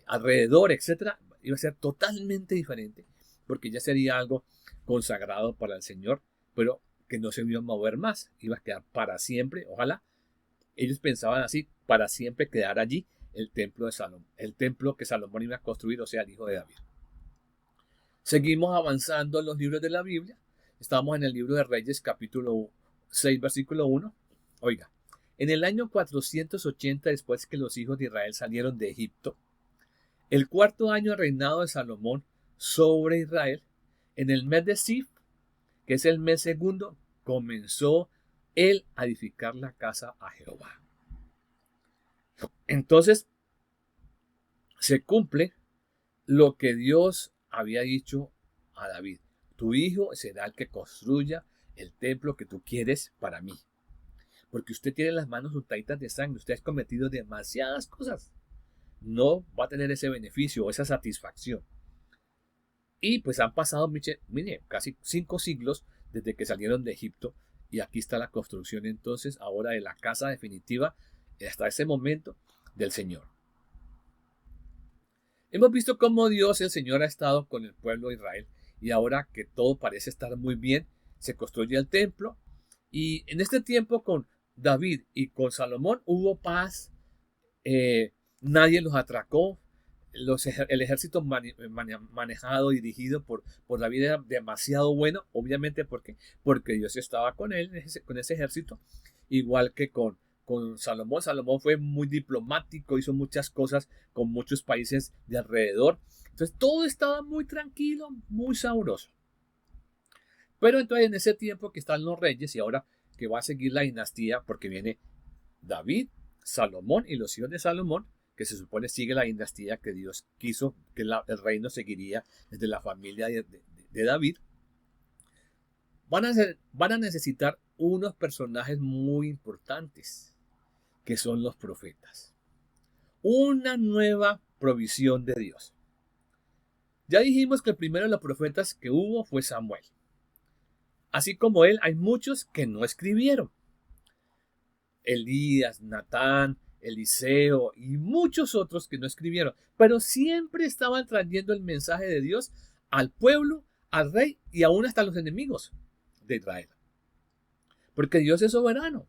A: alrededor, etcétera, iba a ser totalmente diferente, porque ya sería algo consagrado para el Señor, pero que no se iba a mover más, iba a quedar para siempre, ojalá. Ellos pensaban así, para siempre quedar allí el templo de Salomón, el templo que Salomón iba a construir, o sea, el hijo de David. Seguimos avanzando en los libros de la Biblia. Estamos en el libro de Reyes, capítulo 6, versículo 1. Oiga, en el año 480 después que los hijos de Israel salieron de Egipto, el cuarto año de reinado de Salomón sobre Israel, en el mes de Sif, que es el mes segundo, comenzó él a edificar la casa a Jehová. Entonces, se cumple lo que Dios había dicho a David. Tu hijo será el que construya el templo que tú quieres para mí. Porque usted tiene las manos untaditas de sangre, usted ha cometido demasiadas cosas. No va a tener ese beneficio o esa satisfacción. Y pues han pasado, mire, casi 5 siglos desde que salieron de Egipto. Y aquí está la construcción entonces ahora de la casa definitiva hasta ese momento del Señor. Hemos visto cómo Dios, el Señor, ha estado con el pueblo de Israel. Y ahora que todo parece estar muy bien, se construye el templo. Y en este tiempo con David y con Salomón hubo paz. Nadie los atracó. El ejército manejado, dirigido por David era demasiado bueno. Obviamente porque Dios estaba con él, con ese ejército. Igual que con Salomón. Salomón fue muy diplomático, hizo muchas cosas con muchos países de alrededor. Entonces todo estaba muy tranquilo, muy sabroso. Pero entonces en ese tiempo que están los reyes y ahora que va a seguir la dinastía, porque viene David, Salomón y los hijos de Salomón, que se supone sigue la dinastía que Dios quiso, que el reino seguiría desde la familia de David, van a necesitar unos personajes muy importantes, que son los profetas. Una nueva provisión de Dios. Ya dijimos que el primero de los profetas que hubo fue Samuel. Así como él, hay muchos que no escribieron. Elías, Natán, Eliseo y muchos otros que no escribieron, pero siempre estaban trayendo el mensaje de Dios al pueblo, al rey y aún hasta a los enemigos de Israel. Porque Dios es soberano.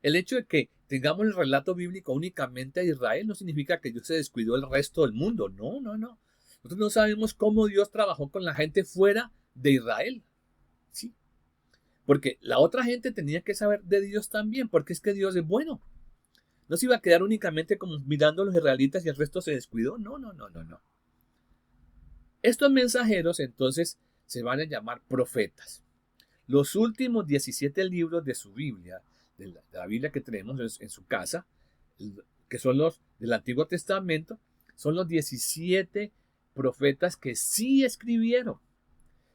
A: El hecho de que tengamos el relato bíblico únicamente a Israel no significa que Dios se descuidó del resto del mundo. No, no, no. Nosotros no sabemos cómo Dios trabajó con la gente fuera de Israel. Sí. Porque la otra gente tenía que saber de Dios también, porque es que Dios es bueno. No se iba a quedar únicamente como mirando a los israelitas y el resto se descuidó. No, no, no, no, no. Estos mensajeros entonces se van a llamar profetas. Los últimos 17 libros de su Biblia, de la Biblia que tenemos en su casa, que son los del Antiguo Testamento, son los 17 profetas que sí escribieron,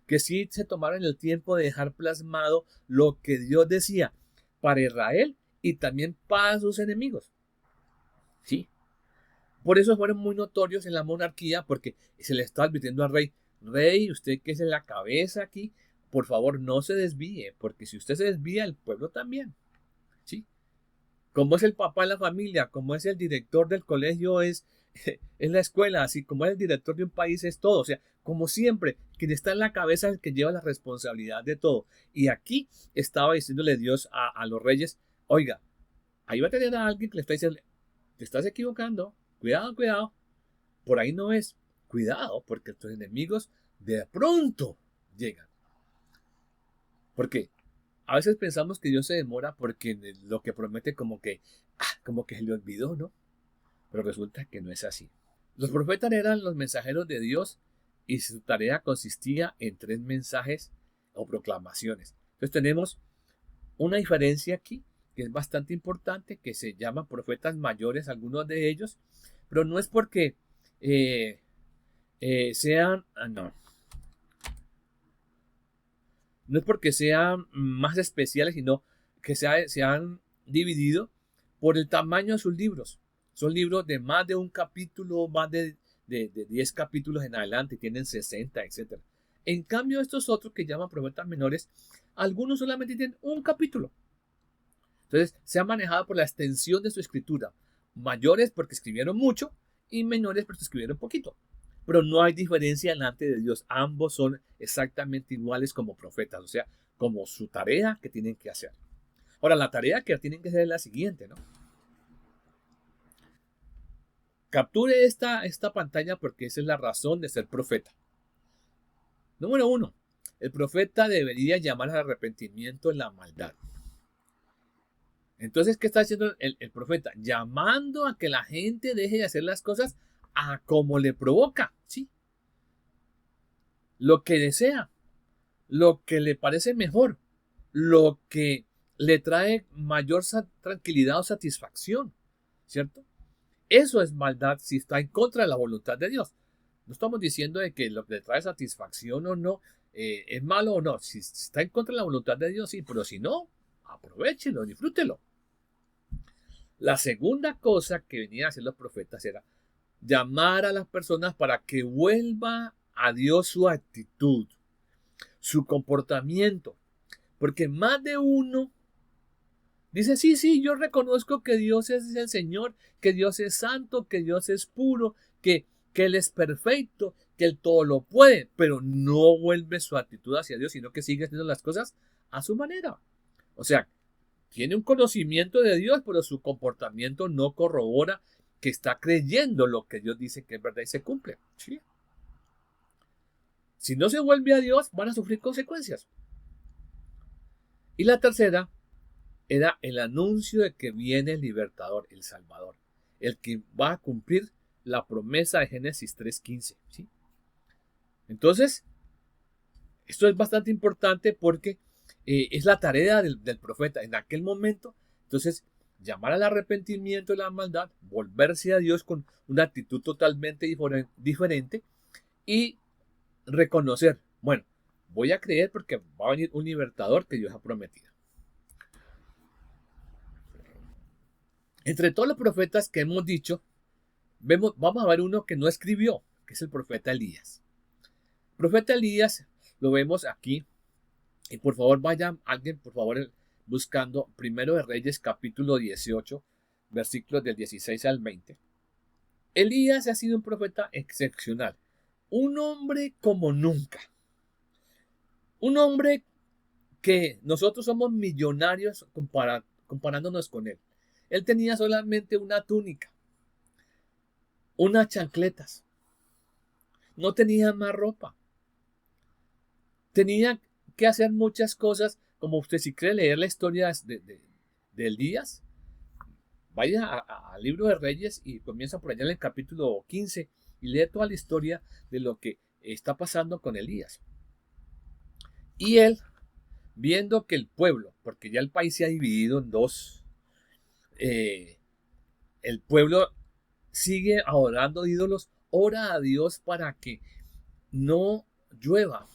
A: que sí se tomaron el tiempo de dejar plasmado lo que Dios decía para Israel y también para sus enemigos. ¿Sí? Por eso fueron muy notorios en la monarquía, porque se le estaba advirtiendo al rey, rey, usted que es en la cabeza aquí, por favor no se desvíe, porque si usted se desvía, el pueblo también. ¿Sí? Como es el papá de la familia, como es el director del colegio, es es la escuela, así como es el director de un país, es todo. O sea, como siempre, quien está en la cabeza es el que lleva la responsabilidad de todo. Y aquí estaba diciéndole Dios a los reyes, oiga, ahí va a tener a alguien que le está diciendo, te estás equivocando, cuidado, cuidado, por ahí no es, cuidado, porque tus enemigos de pronto llegan. Porque a veces pensamos que Dios se demora porque lo que promete como que se le olvidó, ¿no? Pero resulta que no es así. Los profetas eran los mensajeros de Dios y su tarea consistía en 3 mensajes o proclamaciones. Entonces tenemos una diferencia aquí que es bastante importante, que se llaman profetas mayores, algunos de ellos, pero no es porque sean, no es porque sean más especiales, sino que se han dividido por el tamaño de sus libros. Son libros de más de un capítulo, más de 10 capítulos en adelante, tienen 60, etc. En cambio, estos otros que llaman profetas menores, algunos solamente tienen un capítulo. Entonces, se ha manejado por la extensión de su escritura. Mayores porque escribieron mucho y menores porque escribieron poquito. Pero no hay diferencia delante de Dios. Ambos son exactamente iguales como profetas, o sea, como su tarea que tienen que hacer. Ahora, la tarea que tienen que hacer es la siguiente, ¿no? Capture esta pantalla porque esa es la razón de ser profeta. Número 1. El profeta debería llamar al arrepentimiento en la maldad. Entonces, ¿qué está haciendo el profeta? Llamando a que la gente deje de hacer las cosas a como le provoca, ¿sí? Lo que desea, lo que le parece mejor, lo que le trae mayor tranquilidad o satisfacción, ¿cierto? Eso es maldad si está en contra de la voluntad de Dios. No estamos diciendo de que lo que le trae satisfacción o no es malo o no. Si está en contra de la voluntad de Dios, sí, pero si no, aprovéchelo, disfrútelo. La segunda cosa que venían a hacer los profetas era llamar a las personas para que vuelva a Dios su actitud, su comportamiento. Porque más de uno dice, sí, yo reconozco que Dios es el Señor, que Dios es santo, que Dios es puro, que Él es perfecto, que Él todo lo puede, pero no vuelve su actitud hacia Dios, sino que sigue haciendo las cosas a su manera. O sea, tiene un conocimiento de Dios, pero su comportamiento no corrobora que está creyendo lo que Dios dice que es verdad y se cumple. ¿Sí? Si no se vuelve a Dios, van a sufrir consecuencias. Y la tercera era el anuncio de que viene el libertador, el Salvador, el que va a cumplir la promesa de Génesis 3:15. ¿Sí? Entonces, esto es bastante importante porque es la tarea del profeta en aquel momento. Entonces, llamar al arrepentimiento de la maldad, volverse a Dios con una actitud totalmente diferente y reconocer, bueno, voy a creer porque va a venir un libertador que Dios ha prometido. Entre todos los profetas que hemos dicho, vamos a ver uno que no escribió, que es el profeta Elías. El profeta Elías lo vemos aquí. Y por favor, vaya alguien, por favor, buscando Primero de Reyes, capítulo 18, versículos del 16 al 20. Elías ha sido un profeta excepcional. Un hombre como nunca. Un hombre que nosotros somos millonarios comparándonos con él. Él tenía solamente una túnica, unas chancletas. No tenía más ropa. Tenía que hacer muchas cosas, como usted si quiere leer la historia de Elías, vaya al libro de Reyes y comienza por allá en el capítulo 15 y lee toda la historia de lo que está pasando con Elías. Y él, viendo que el pueblo, porque ya el país se ha dividido en dos, el pueblo sigue adorando ídolos, ora a Dios para que no llueva.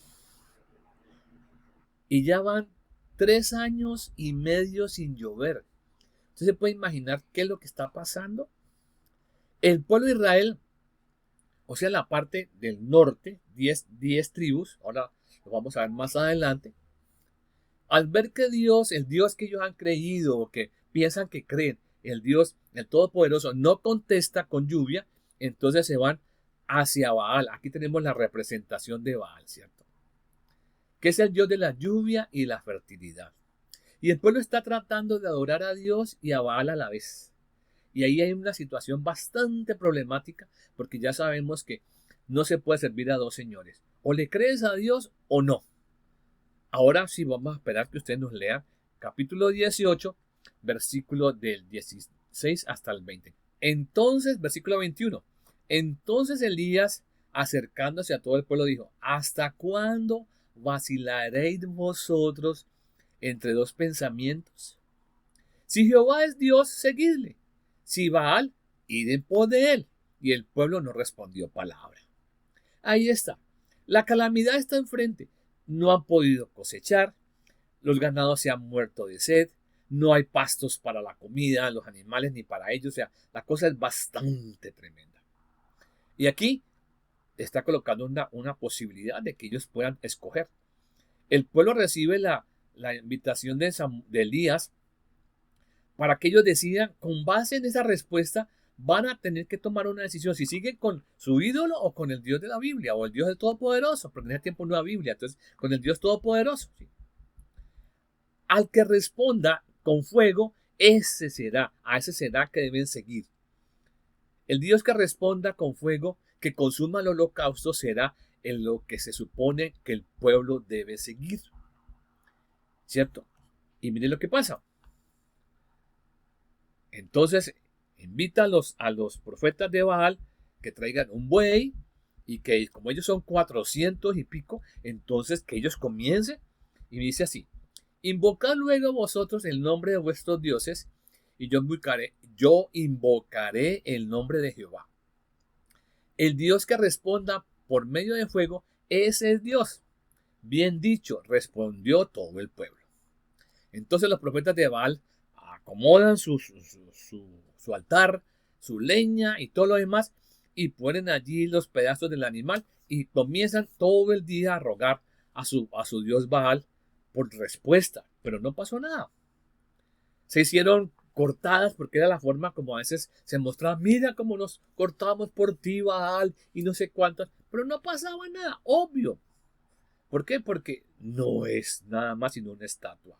A: Y ya van 3 años y medio sin llover. ¿Usted se puede imaginar qué es lo que está pasando? El pueblo de Israel, o sea, la parte del norte, 10 tribus, ahora lo vamos a ver más adelante, al ver que Dios, el Dios que ellos han creído o que piensan que creen, el Dios, el Todopoderoso, no contesta con lluvia, entonces se van hacia Baal. Aquí tenemos la representación de Baal, ¿cierto? Que es el dios de la lluvia y la fertilidad. Y el pueblo está tratando de adorar a Dios y a Baal a la vez. Y ahí hay una situación bastante problemática, porque ya sabemos que no se puede servir a dos señores. O le crees a Dios o no. Ahora sí vamos a esperar que usted nos lea capítulo 18, versículo del 16 hasta el 20. Entonces, versículo 21. Entonces Elías, acercándose a todo el pueblo, dijo: ¿hasta cuándo vacilaréis vosotros entre dos pensamientos? Si Jehová es Dios, seguidle. Si Baal, id en pos de él. Y el pueblo no respondió palabra. Ahí está. La calamidad está enfrente. No han podido cosechar. Los ganados se han muerto de sed. No hay pastos para la comida, los animales ni para ellos. O sea, la cosa es bastante tremenda. Y aquí está colocando una posibilidad de que ellos puedan escoger. El pueblo recibe la invitación de Elías para que ellos decidan, con base en esa respuesta, van a tener que tomar una decisión, si siguen con su ídolo o con el Dios de la Biblia, o el Dios del Todopoderoso, porque en ese tiempo no había Biblia, entonces con el Dios Todopoderoso. ¿Sí? Al que responda con fuego, a ese será que deben seguir. El Dios que responda con fuego, que consuma el holocausto, será en lo que se supone que el pueblo debe seguir. ¿Cierto? Y miren lo que pasa. Entonces invita a los profetas de Baal que traigan un buey y que como ellos son 400 y pico, entonces que ellos comiencen. Y dice así: invocad luego vosotros el nombre de vuestros dioses y yo invocaré el nombre de Jehová. El Dios que responda por medio de fuego, ese es Dios. Bien dicho, respondió todo el pueblo. Entonces los profetas de Baal acomodan su altar, su leña y todo lo demás, y ponen allí los pedazos del animal y comienzan todo el día a rogar a su dios Baal por respuesta, pero no pasó nada. Se hicieron cortadas porque era la forma como a veces se mostraba: mira cómo nos cortamos por ti, Baal, y no sé cuántas, pero no pasaba nada, obvio. ¿Por qué? Porque no es nada más sino una estatua.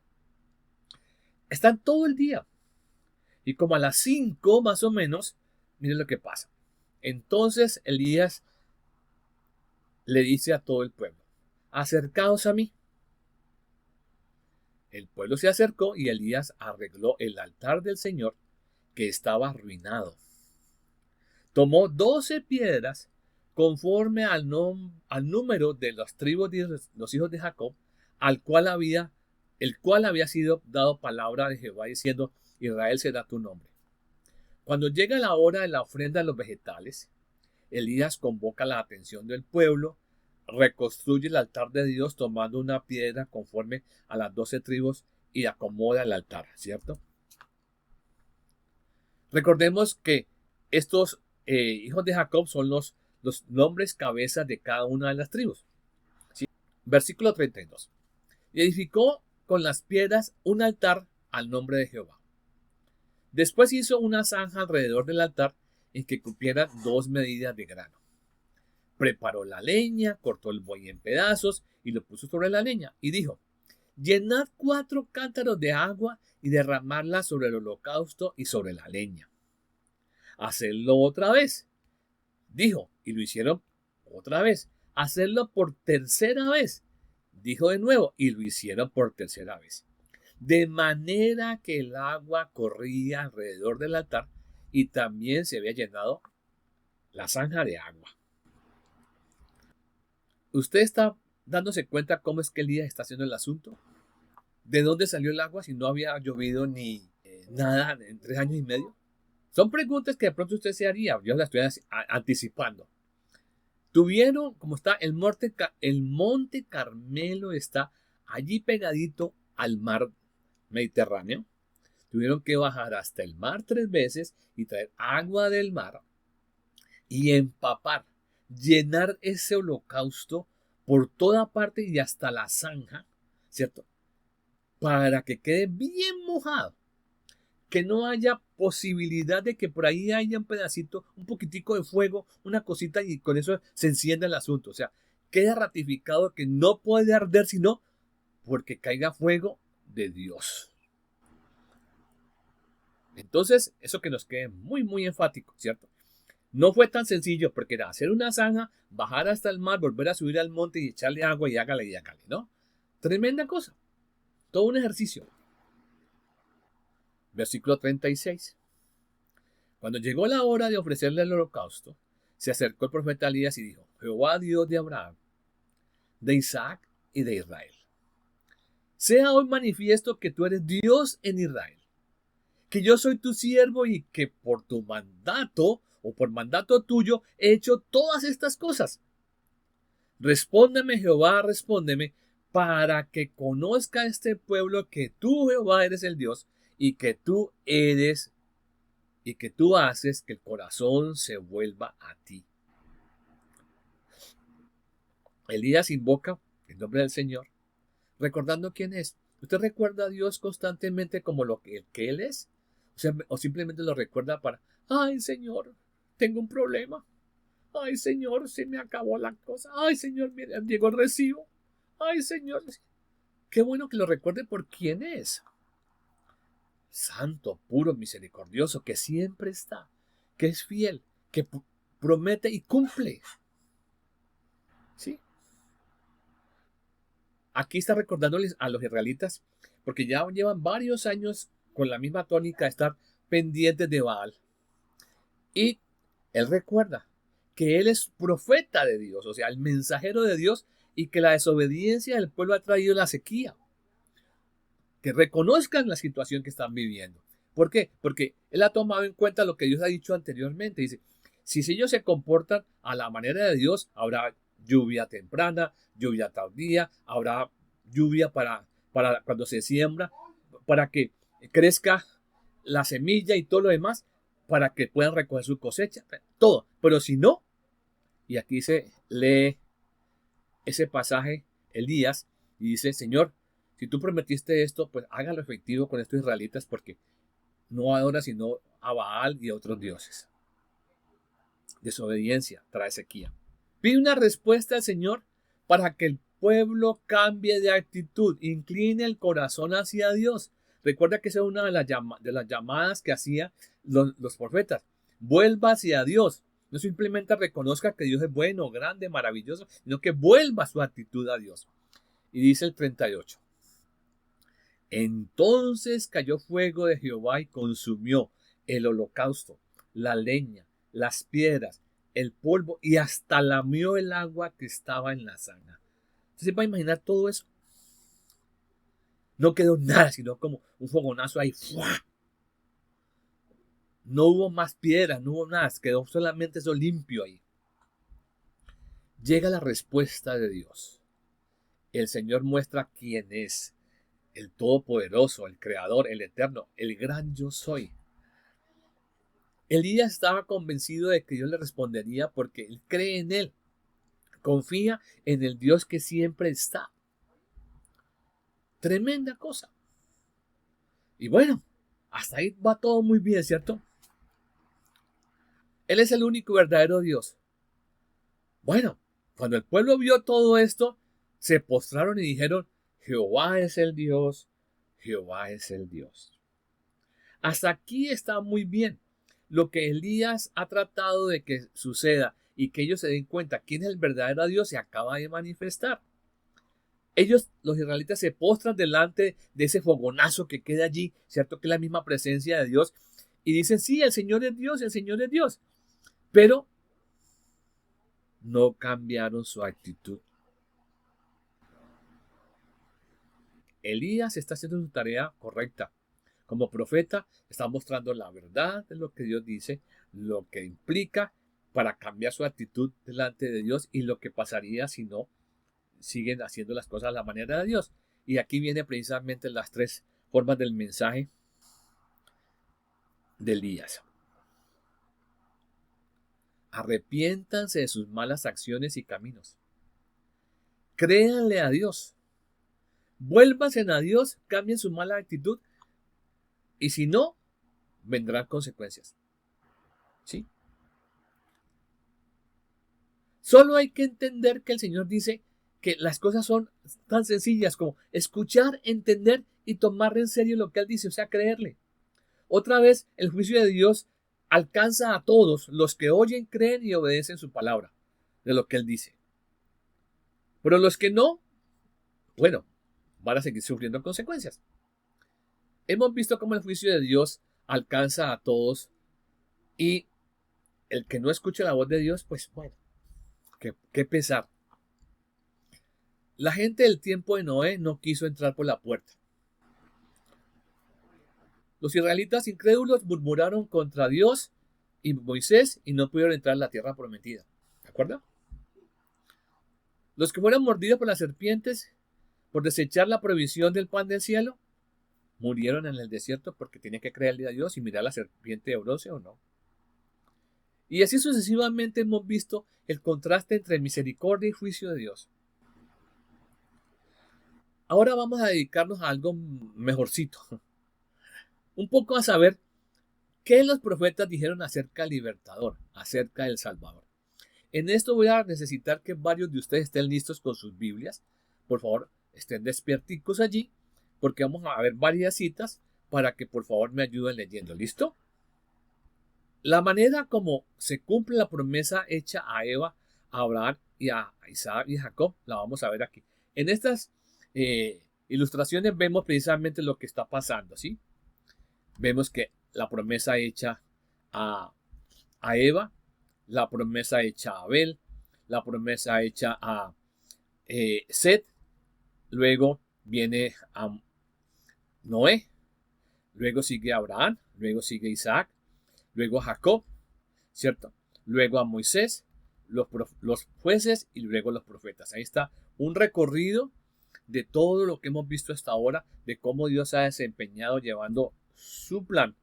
A: Están todo el día. Y como a las 5 más o menos, miren lo que pasa. Entonces Elías le dice a todo el pueblo: acercaos a mí. El pueblo se acercó y Elías arregló el altar del Señor, que estaba arruinado. Tomó 12 piedras conforme al número de las tribus de los hijos de Jacob, el cual había sido dado palabra de Jehová diciendo: Israel será tu nombre. Cuando llega la hora de la ofrenda de los vegetales, Elías convoca la atención del pueblo, reconstruye el altar de Dios tomando una piedra conforme a las 12 tribus y acomoda el altar, ¿cierto? Recordemos que estos hijos de Jacob son los nombres cabezas de cada una de las tribus. ¿Sí? Versículo 32. Y edificó con las piedras un altar al nombre de Jehová. Después hizo una zanja alrededor del altar en que cupieran 2 medidas de grano. Preparó la leña, cortó el buey en pedazos y lo puso sobre la leña. Y dijo: llenad 4 cántaros de agua y derramadla sobre el holocausto y sobre la leña. Hacedlo otra vez. Dijo, y lo hicieron otra vez. Hacedlo por tercera vez. Dijo de nuevo, y lo hicieron por tercera vez. De manera que el agua corría alrededor del altar y también se había llenado la zanja de agua. ¿Usted está dándose cuenta cómo es que Elías está haciendo el asunto? ¿De dónde salió el agua si no había llovido ni nada en 3 años y medio? Son preguntas que de pronto usted se haría. Yo las estoy anticipando. Tuvieron, como está, el monte Carmelo está allí pegadito al mar Mediterráneo. Tuvieron que bajar hasta el mar 3 veces y traer agua del mar y empapar, llenar ese holocausto por toda parte y hasta la zanja, ¿cierto? Para que quede bien mojado. que no haya posibilidad de que por ahí haya un pedacito, un poquitico de fuego, una cosita y con eso se encienda el asunto. O sea, queda ratificado que no puede arder sino porque caiga fuego de Dios. Entonces, eso que nos quede muy, muy enfático, ¿cierto? No fue tan sencillo porque era hacer una zanja, bajar hasta el mar, volver a subir al monte y echarle agua y hágale, ¿no? Tremenda cosa. Todo un ejercicio. Versículo 36. Cuando llegó la hora de ofrecerle el holocausto, se acercó el profeta Elías y dijo: Jehová Dios de Abraham, de Isaac y de Israel, sea hoy manifiesto que tú eres Dios en Israel, que yo soy tu siervo y que por tu mandato o por mandato tuyo he hecho todas estas cosas. Respóndeme, Jehová, respóndeme, para que conozca este pueblo que tú, Jehová, eres el Dios y que tú haces que el corazón se vuelva a ti. Elías invoca el nombre del Señor, recordando quién es. ¿Usted recuerda a Dios constantemente como lo que Él es? O simplemente lo recuerda para, ay Señor, tengo un problema. Ay Señor, se me acabó la cosa. Ay Señor, mira, llegó el recibo. Ay Señor, qué bueno que lo recuerde por quién es. Santo, puro, misericordioso, que siempre está, que es fiel, que promete y cumple. ¿Sí? Aquí está recordándoles a los israelitas, porque ya llevan varios años con la misma tónica de estar pendientes de Baal. Y él recuerda que él es profeta de Dios, o sea, el mensajero de Dios, y que la desobediencia del pueblo ha traído la sequía. Que reconozcan la situación que están viviendo. ¿Por qué? Porque él ha tomado en cuenta lo que Dios ha dicho anteriormente. Dice, si ellos se comportan a la manera de Dios, habrá lluvia temprana, lluvia tardía, habrá lluvia para cuando se siembra, para que crezca la semilla y todo lo demás, para que puedan recoger su cosecha, todo. Pero si no, y aquí se lee ese pasaje, Elías, y dice, Señor, si tú prometiste esto, pues hágalo efectivo con estos israelitas, porque no adora sino a Baal y a otros dioses. Desobediencia trae sequía. Pide una respuesta al Señor para que el pueblo cambie de actitud, incline el corazón hacia Dios. Recuerda que esa es una de las llamadas que hacían los profetas. Vuelva hacia Dios. No simplemente reconozca que Dios es bueno, grande, maravilloso, sino que vuelva su actitud a Dios. Y dice el 38. Entonces cayó fuego de Jehová y consumió el holocausto, la leña, las piedras, el polvo y hasta lamió el agua que estaba en la zanja. ¿Usted se va a imaginar todo eso? No quedó nada, sino como un fogonazo ahí. ¡Fua! No hubo más piedras, no hubo nada, quedó solamente eso limpio ahí. Llega la respuesta de Dios. El Señor muestra quién es. El Todopoderoso, el Creador, el Eterno, el gran yo soy. Elías estaba convencido de que Dios le respondería porque él cree en él. Confía en el Dios que siempre está. Tremenda cosa. Y bueno, hasta ahí va todo muy bien, ¿cierto? Él es el único verdadero Dios. Bueno, cuando el pueblo vio todo esto, se postraron y dijeron, Jehová es el Dios, Jehová es el Dios. Hasta aquí está muy bien. Lo que Elías ha tratado de que suceda y que ellos se den cuenta quién es el verdadero Dios se acaba de manifestar. Ellos, los israelitas, se postran delante de ese fogonazo que queda allí, ¿cierto? Que es la misma presencia de Dios. Y dicen, sí, el Señor es Dios, el Señor es Dios. Pero no cambiaron su actitud. Elías está haciendo su tarea correcta. Como profeta, está mostrando la verdad de lo que Dios dice, lo que implica para cambiar su actitud delante de Dios y lo que pasaría si no siguen haciendo las cosas a la manera de Dios. Y aquí viene precisamente las tres formas del mensaje de Elías. Arrepiéntanse de sus malas acciones y caminos. Créanle a Dios. Vuélvanse a Dios, cambien su mala actitud. Y si no, vendrán consecuencias. ¿Sí? Solo hay que entender que el Señor dice que las cosas son tan sencillas como escuchar, entender y tomar en serio lo que Él dice, o sea, creerle. Otra vez, el juicio de Dios alcanza a todos los que oyen, creen y obedecen su palabra, de lo que Él dice. Pero los que no, bueno, van a seguir sufriendo consecuencias. Hemos visto cómo el juicio de Dios alcanza a todos y el que no escuche la voz de Dios, pues bueno, qué pesar. La gente del tiempo de Noé no quiso entrar por la puerta. Los israelitas incrédulos murmuraron contra Dios y Moisés y no pudieron entrar en la tierra prometida. ¿De acuerdo? Los que fueron mordidos por las serpientes por desechar la provisión del pan del cielo murieron en el desierto porque tenían que creerle a Dios y mirar a la serpiente de bronce o no. Y así sucesivamente hemos visto el contraste entre misericordia y juicio de Dios. Ahora vamos a dedicarnos a algo mejorcito. Un poco a saber qué los profetas dijeron acerca del libertador, acerca del Salvador. En esto voy a necesitar que varios de ustedes estén listos con sus Biblias. Por favor, estén despierticos allí, porque vamos a ver varias citas para que por favor me ayuden leyendo. ¿Listo? La manera como se cumple la promesa hecha a Eva, a Abraham y a Isaac y a Jacob, la vamos a ver aquí. En estas ilustraciones vemos precisamente lo que está pasando, ¿sí? Vemos que la promesa hecha a Eva, la promesa hecha a Abel, la promesa hecha a Set, luego viene a Noé, luego sigue Abraham, luego sigue Isaac, luego a Jacob, ¿cierto? Luego a Moisés, los jueces y luego los profetas. Ahí está un recorrido de todo lo que hemos visto hasta ahora, de cómo Dios ha desempeñado llevando su plan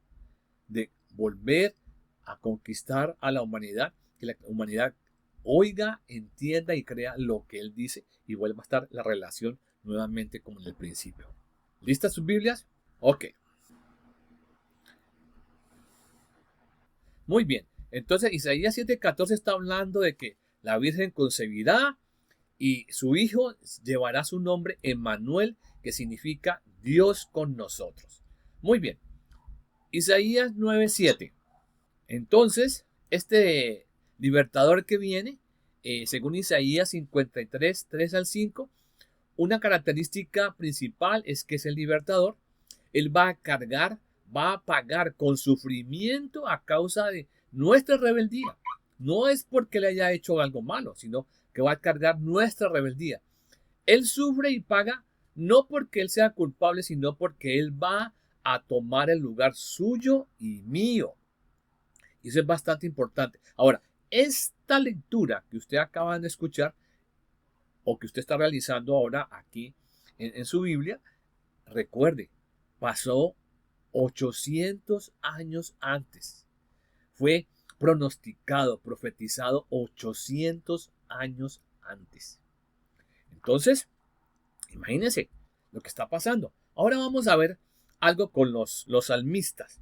A: de volver a conquistar a la humanidad, que la humanidad oiga, entienda y crea lo que Él dice y vuelva a estar la relación nuevamente como en el principio. ¿Listas sus Biblias? Ok. Muy bien. Entonces Isaías 7:14 está hablando de que la Virgen concebirá y su hijo llevará su nombre Emmanuel, que significa Dios con nosotros. Muy bien. Isaías 9:7. Entonces, este libertador que viene, según Isaías 53, 3 al 5, una característica principal es que es el libertador. Él va a cargar, va a pagar con sufrimiento a causa de nuestra rebeldía. No es porque le haya hecho algo malo, sino que va a cargar nuestra rebeldía. Él sufre y paga no porque él sea culpable, sino porque él va a tomar el lugar suyo y mío. Y eso es bastante importante. Ahora, esta lectura que usted acaba de escuchar o que usted está realizando ahora aquí en su Biblia, recuerde, pasó 800 años antes. Fue pronosticado, profetizado 800 años antes. Entonces, imagínense lo que está pasando. Ahora vamos a ver algo con los salmistas.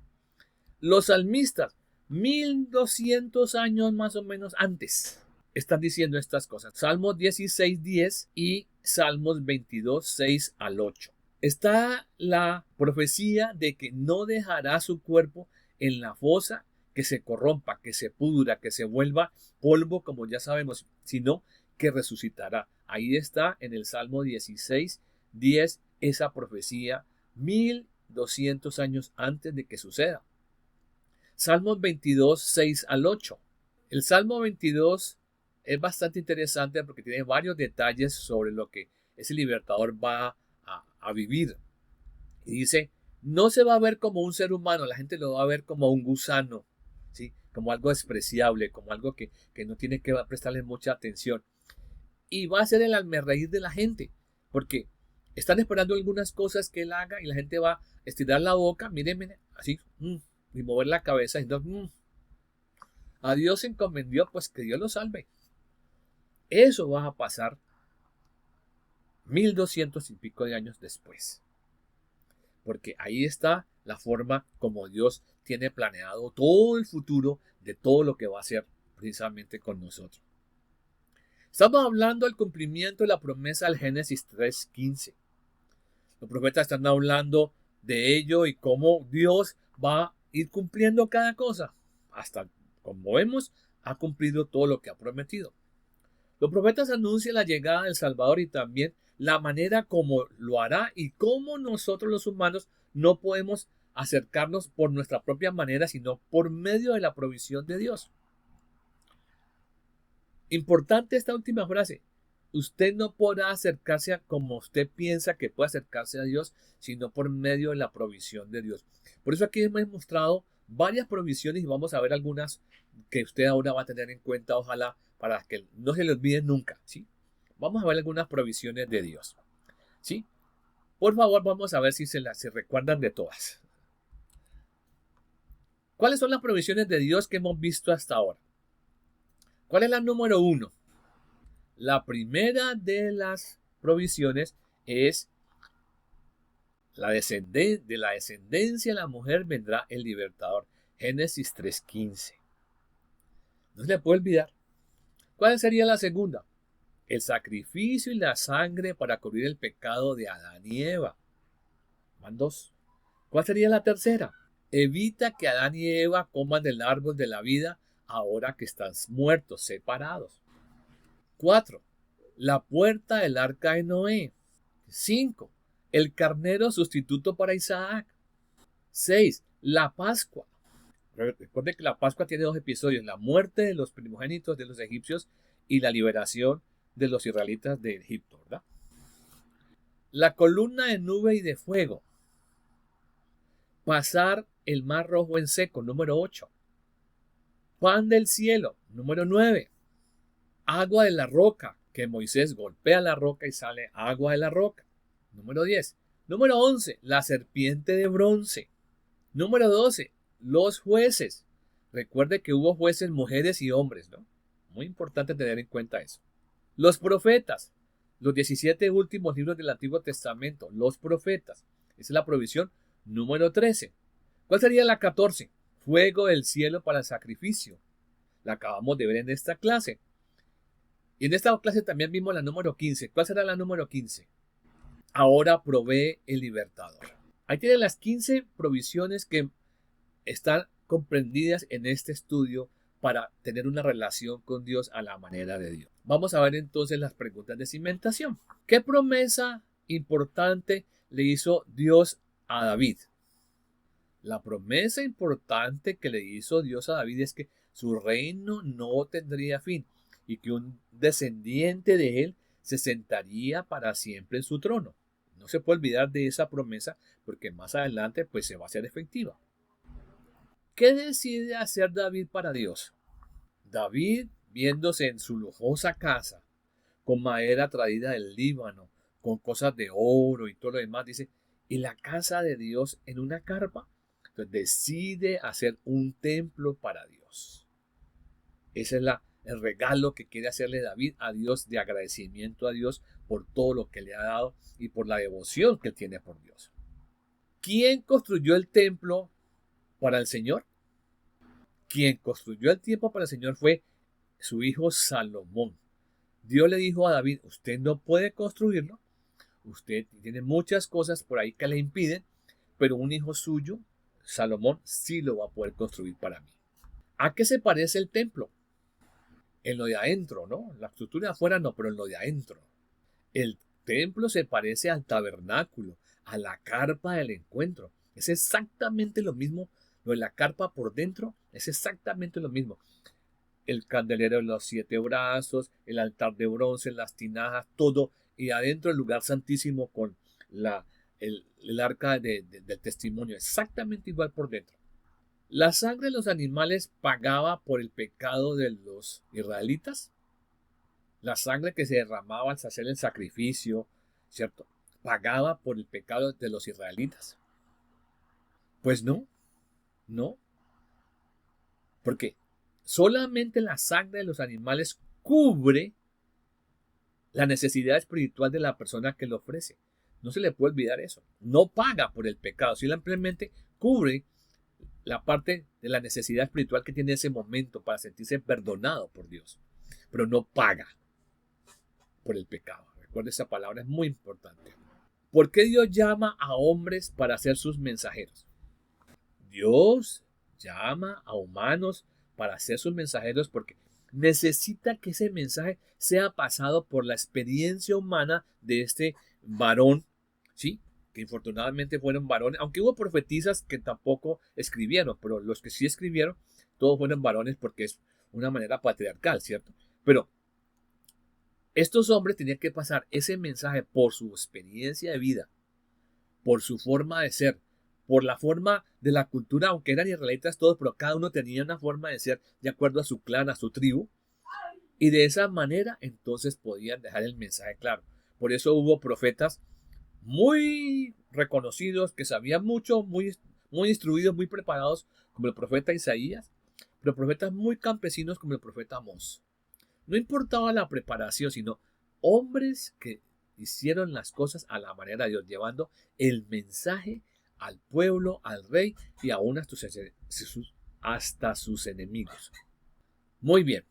A: Los salmistas, 1200 años más o menos antes, están diciendo estas cosas. Salmos 16:10 y Salmos 22, 6 al 8. Está la profecía de que no dejará su cuerpo en la fosa, que se corrompa, que se pudra, que se vuelva polvo, como ya sabemos, sino que resucitará. Ahí está en el Salmo 16:10 esa profecía 1200 años antes de que suceda. Salmos 22, 6 al 8. El Salmo 22 es bastante interesante porque tiene varios detalles sobre lo que ese libertador va a vivir. Y dice, no se va a ver como un ser humano, la gente lo va a ver como un gusano, ¿sí? Como algo despreciable, como algo que no tiene que prestarle mucha atención. Y va a ser el almerreír de la gente, porque están esperando algunas cosas que él haga y la gente va a estirar la boca, miren, así, y mover la cabeza y a Dios se encomendó, pues que Dios lo salve. Eso va a pasar 1200 y pico de años después. Porque ahí está la forma como Dios tiene planeado todo el futuro de todo lo que va a hacer precisamente con nosotros. Estamos hablando del cumplimiento de la promesa del Génesis 3:15. Los profetas están hablando de ello y cómo Dios va a ir cumpliendo cada cosa. Hasta, como vemos, ha cumplido todo lo que ha prometido. Los profetas anuncian la llegada del Salvador y también la manera como lo hará y cómo nosotros los humanos no podemos acercarnos por nuestra propia manera, sino por medio de la provisión de Dios. Importante esta última frase. Usted no podrá acercarse a como usted piensa que puede acercarse a Dios, sino por medio de la provisión de Dios. Por eso aquí hemos mostrado varias provisiones y vamos a ver algunas que usted ahora va a tener en cuenta, ojalá, para que no se le olviden nunca, ¿sí? Vamos a ver algunas provisiones de Dios, ¿sí? Por favor, vamos a ver si se recuerdan de todas. ¿Cuáles son las provisiones de Dios que hemos visto hasta ahora? ¿Cuál es la número 1? La primera de las provisiones es de la descendencia de la mujer vendrá el libertador. Génesis 3:15. No se le puede olvidar. ¿Cuál sería la segunda? El sacrificio y la sangre para cubrir el pecado de Adán y Eva. Van 2. ¿Cuál sería la tercera? Evita que Adán y Eva coman del árbol de la vida ahora que están muertos, separados. 4. La puerta del arca de Noé. 5. El carnero sustituto para Isaac. 6. La Pascua. Recuerde que la Pascua tiene 2 episodios: la muerte de los primogénitos de los egipcios y la liberación de los israelitas de Egipto, ¿verdad? La columna de nube y de fuego. Pasar el mar rojo en seco, número 8. Pan del cielo, número 9. Agua de la roca, que Moisés golpea la roca y sale agua de la roca, número 10. Número 11, la serpiente de bronce. Número 12, los jueces. Recuerde que hubo jueces mujeres y hombres, ¿no? Muy importante tener en cuenta eso. Los profetas, los 17 últimos libros del Antiguo Testamento, los profetas. Esa es la provisión número 13. ¿Cuál sería la 14? Fuego del cielo para el sacrificio. La acabamos de ver en esta clase. Y en esta clase también vimos la número 15. ¿Cuál será la número 15? Ahora provee el libertador. Ahí tienen las 15 provisiones que están comprendidas en este estudio para tener una relación con Dios a la manera de Dios. Vamos a ver entonces las preguntas de cimentación. ¿Qué promesa importante le hizo Dios a David? La promesa importante que le hizo Dios a David es que su reino no tendría fin y que un descendiente de él se sentaría para siempre en su trono. No se puede olvidar de esa promesa porque más adelante pues se va a hacer efectiva. ¿Qué decide hacer David para Dios? David, viéndose en su lujosa casa, con madera traída del Líbano, con cosas de oro y todo lo demás, dice, ¿y la casa de Dios en una carpa? Entonces decide hacer un templo para Dios. Ese es el regalo que quiere hacerle David a Dios, de agradecimiento a Dios por todo lo que le ha dado y por la devoción que él tiene por Dios. ¿Quién construyó el templo para el Señor? Quien construyó el templo para el Señor fue su hijo Salomón. Dios le dijo a David, usted no puede construirlo, usted tiene muchas cosas por ahí que le impiden, pero un hijo suyo, Salomón, sí lo va a poder construir para mí. ¿A qué se parece el templo? En lo de adentro, ¿no? La estructura de afuera no, pero en lo de adentro. El templo se parece al tabernáculo, a la carpa del encuentro. Es exactamente lo mismo. Lo de la carpa por dentro es exactamente lo mismo. El candelero de los 7 brazos, el altar de bronce, las tinajas, todo. Y adentro el lugar santísimo con el arca del testimonio. Exactamente igual por dentro. La sangre de los animales pagaba por el pecado de los israelitas. La sangre que se derramaba al hacer el sacrificio, ¿cierto? ¿Pagaba por el pecado de los israelitas? Pues no, no. Porque solamente la sangre de los animales cubre la necesidad espiritual de la persona que lo ofrece. No se le puede olvidar eso. No paga por el pecado, simplemente cubre la parte de la necesidad espiritual que tiene ese momento para sentirse perdonado por Dios, pero no paga por el pecado. Recuerda, esa palabra es muy importante. ¿Por qué Dios llama a hombres para ser sus mensajeros? Dios llama a humanos para ser sus mensajeros porque necesita que ese mensaje sea pasado por la experiencia humana de este varón, ¿sí? Que infortunadamente fueron varones, aunque hubo profetisas que tampoco escribieron, pero los que sí escribieron, todos fueron varones porque es una manera patriarcal, ¿cierto? Pero estos hombres tenían que pasar ese mensaje por su experiencia de vida, por su forma de ser, por la forma de la cultura, aunque eran israelitas todos, pero cada uno tenía una forma de ser de acuerdo a su clan, a su tribu, y de esa manera entonces podían dejar el mensaje claro. Por eso hubo profetas muy reconocidos, que sabían mucho, muy instruidos, muy preparados, como el profeta Isaías, pero profetas muy campesinos como el profeta Amós. No importaba la preparación, sino hombres que hicieron las cosas a la manera de Dios, llevando el mensaje al pueblo, al rey y aún hasta sus enemigos. Muy bien.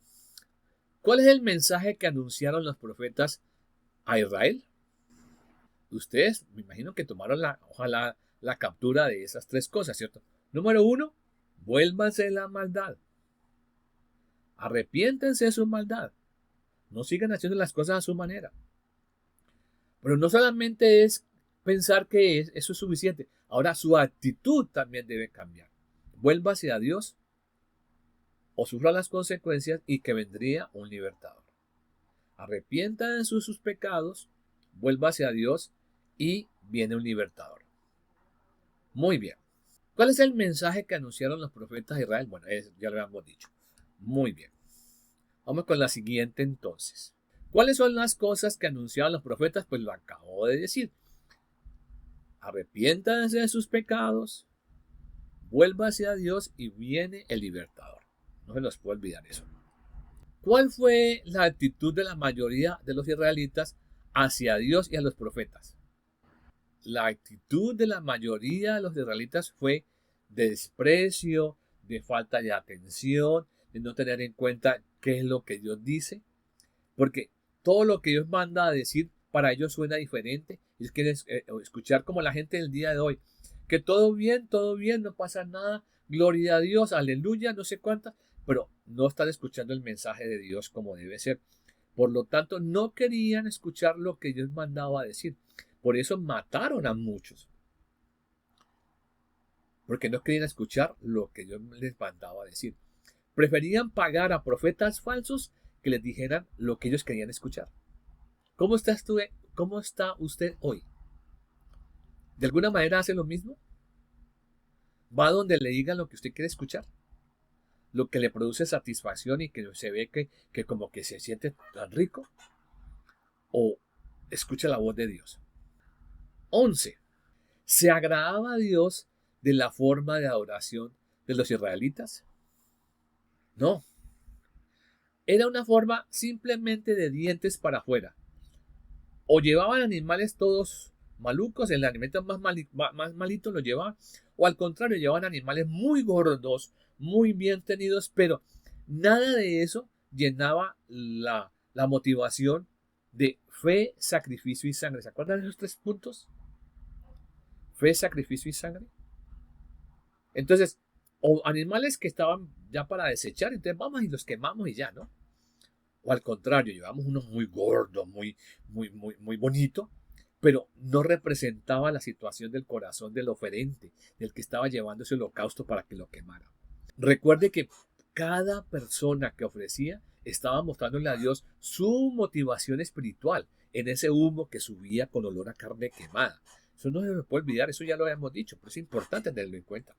A: ¿Cuál es el mensaje que anunciaron los profetas a Israel? Ustedes, me imagino que tomaron ojalá la captura de esas tres cosas, ¿cierto? Número 1, vuélvanse de la maldad. Arrepiéntense de su maldad. No sigan haciendo las cosas a su manera. Pero no solamente es pensar que eso es suficiente. Ahora su actitud también debe cambiar. Vuélvase a Dios o sufra las consecuencias y que vendría un libertador. Arrepientan de sus pecados, vuélvase a Dios y viene un libertador. Muy bien. ¿Cuál es el mensaje que anunciaron los profetas de Israel? Bueno, ya lo habíamos dicho. Muy bien. Vamos con la siguiente entonces. ¿Cuáles son las cosas que anunciaban los profetas? Pues lo acabo de decir. Arrepiéntanse de sus pecados, vuélvase a Dios y viene el libertador. No se nos puede olvidar eso. ¿Cuál fue la actitud de la mayoría de los israelitas hacia Dios y a los profetas? La actitud de la mayoría de los israelitas fue de desprecio, de falta de atención, de no tener en cuenta qué es lo que Dios dice, porque todo lo que Dios manda a decir para ellos suena diferente. Ellos quieren escuchar como la gente del día de hoy, que todo bien, no pasa nada, gloria a Dios, aleluya, no sé cuántas, pero no están escuchando el mensaje de Dios como debe ser. Por lo tanto, no querían escuchar lo que Dios mandaba a decir. Por eso mataron a muchos. Porque no querían escuchar lo que Dios les mandaba a decir. Preferían pagar a profetas falsos que les dijeran lo que ellos querían escuchar. ¿Cómo está usted hoy? ¿De alguna manera hace lo mismo? ¿Va donde le digan lo que usted quiere escuchar? Lo que le produce satisfacción y que se ve que como que se siente tan rico. ¿O escucha la voz de Dios? 11. ¿Se agradaba a Dios de la forma de adoración de los israelitas? No. Era una forma simplemente de dientes para afuera. O llevaban animales todos malucos, el animal más malito lo llevaban, o al contrario, llevaban animales muy gordos, muy bien tenidos, pero nada de eso llenaba la motivación de fe, sacrificio y sangre. ¿Se acuerdan de esos 3 puntos? Fe, sacrificio y sangre. Entonces, o animales que estaban ya para desechar, entonces vamos y los quemamos y ya, ¿no? O al contrario, llevamos unos muy gordos, muy bonito, pero no representaba la situación del corazón del oferente, del que estaba llevando ese holocausto para que lo quemara. Recuerde que cada persona que ofrecía estaba mostrándole a Dios su motivación espiritual en ese humo que subía con olor a carne quemada. Eso no se puede olvidar, eso ya lo habíamos dicho, pero es importante tenerlo en cuenta.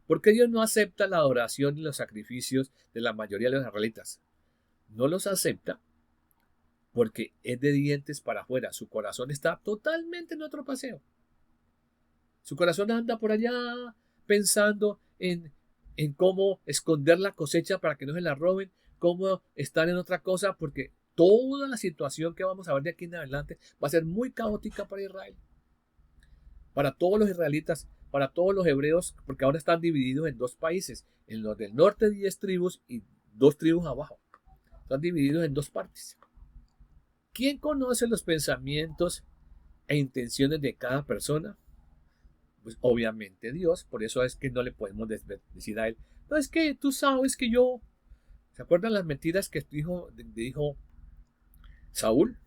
A: ¿Por qué Dios no acepta la adoración y los sacrificios de la mayoría de los israelitas? No los acepta porque es de dientes para afuera. Su corazón está totalmente en otro paseo. Su corazón anda por allá pensando en cómo esconder la cosecha para que no se la roben, cómo estar en otra cosa, porque toda la situación que vamos a ver de aquí en adelante va a ser muy caótica para Israel. Para todos los israelitas para todos los hebreos, porque ahora están divididos en dos países. En los del norte 10 tribus y 2 tribus abajo. Están divididos en dos partes. ¿Quién conoce los pensamientos e intenciones de cada persona? Pues obviamente Dios. Por eso es que no le podemos decir a él, no, es que tú sabes que yo... ¿Se acuerdan las mentiras que dijo Saúl?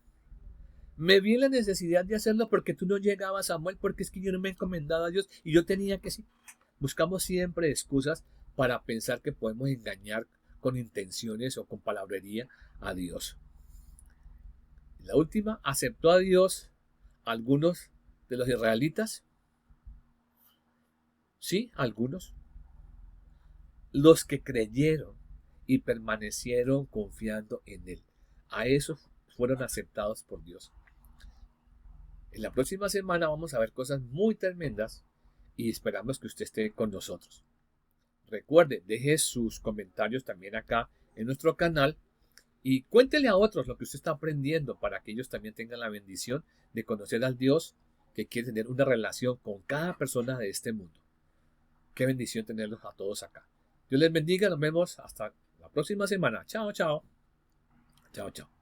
A: Me vi en la necesidad de hacerlo porque tú no llegabas, Samuel, porque es que yo no me he encomendado a Dios y yo tenía que sí. Buscamos siempre excusas para pensar que podemos engañar con intenciones o con palabrería a Dios. La última, ¿aceptó a Dios algunos de los israelitas? Sí, algunos. Los que creyeron y permanecieron confiando en Él. A esos fueron aceptados por Dios. En la próxima semana vamos a ver cosas muy tremendas y esperamos que usted esté con nosotros. Recuerde, deje sus comentarios también acá en nuestro canal y cuéntele a otros lo que usted está aprendiendo para que ellos también tengan la bendición de conocer al Dios que quiere tener una relación con cada persona de este mundo. Qué bendición tenerlos a todos acá. Dios les bendiga, nos vemos hasta la próxima semana. Chao, chao. Chao, chao.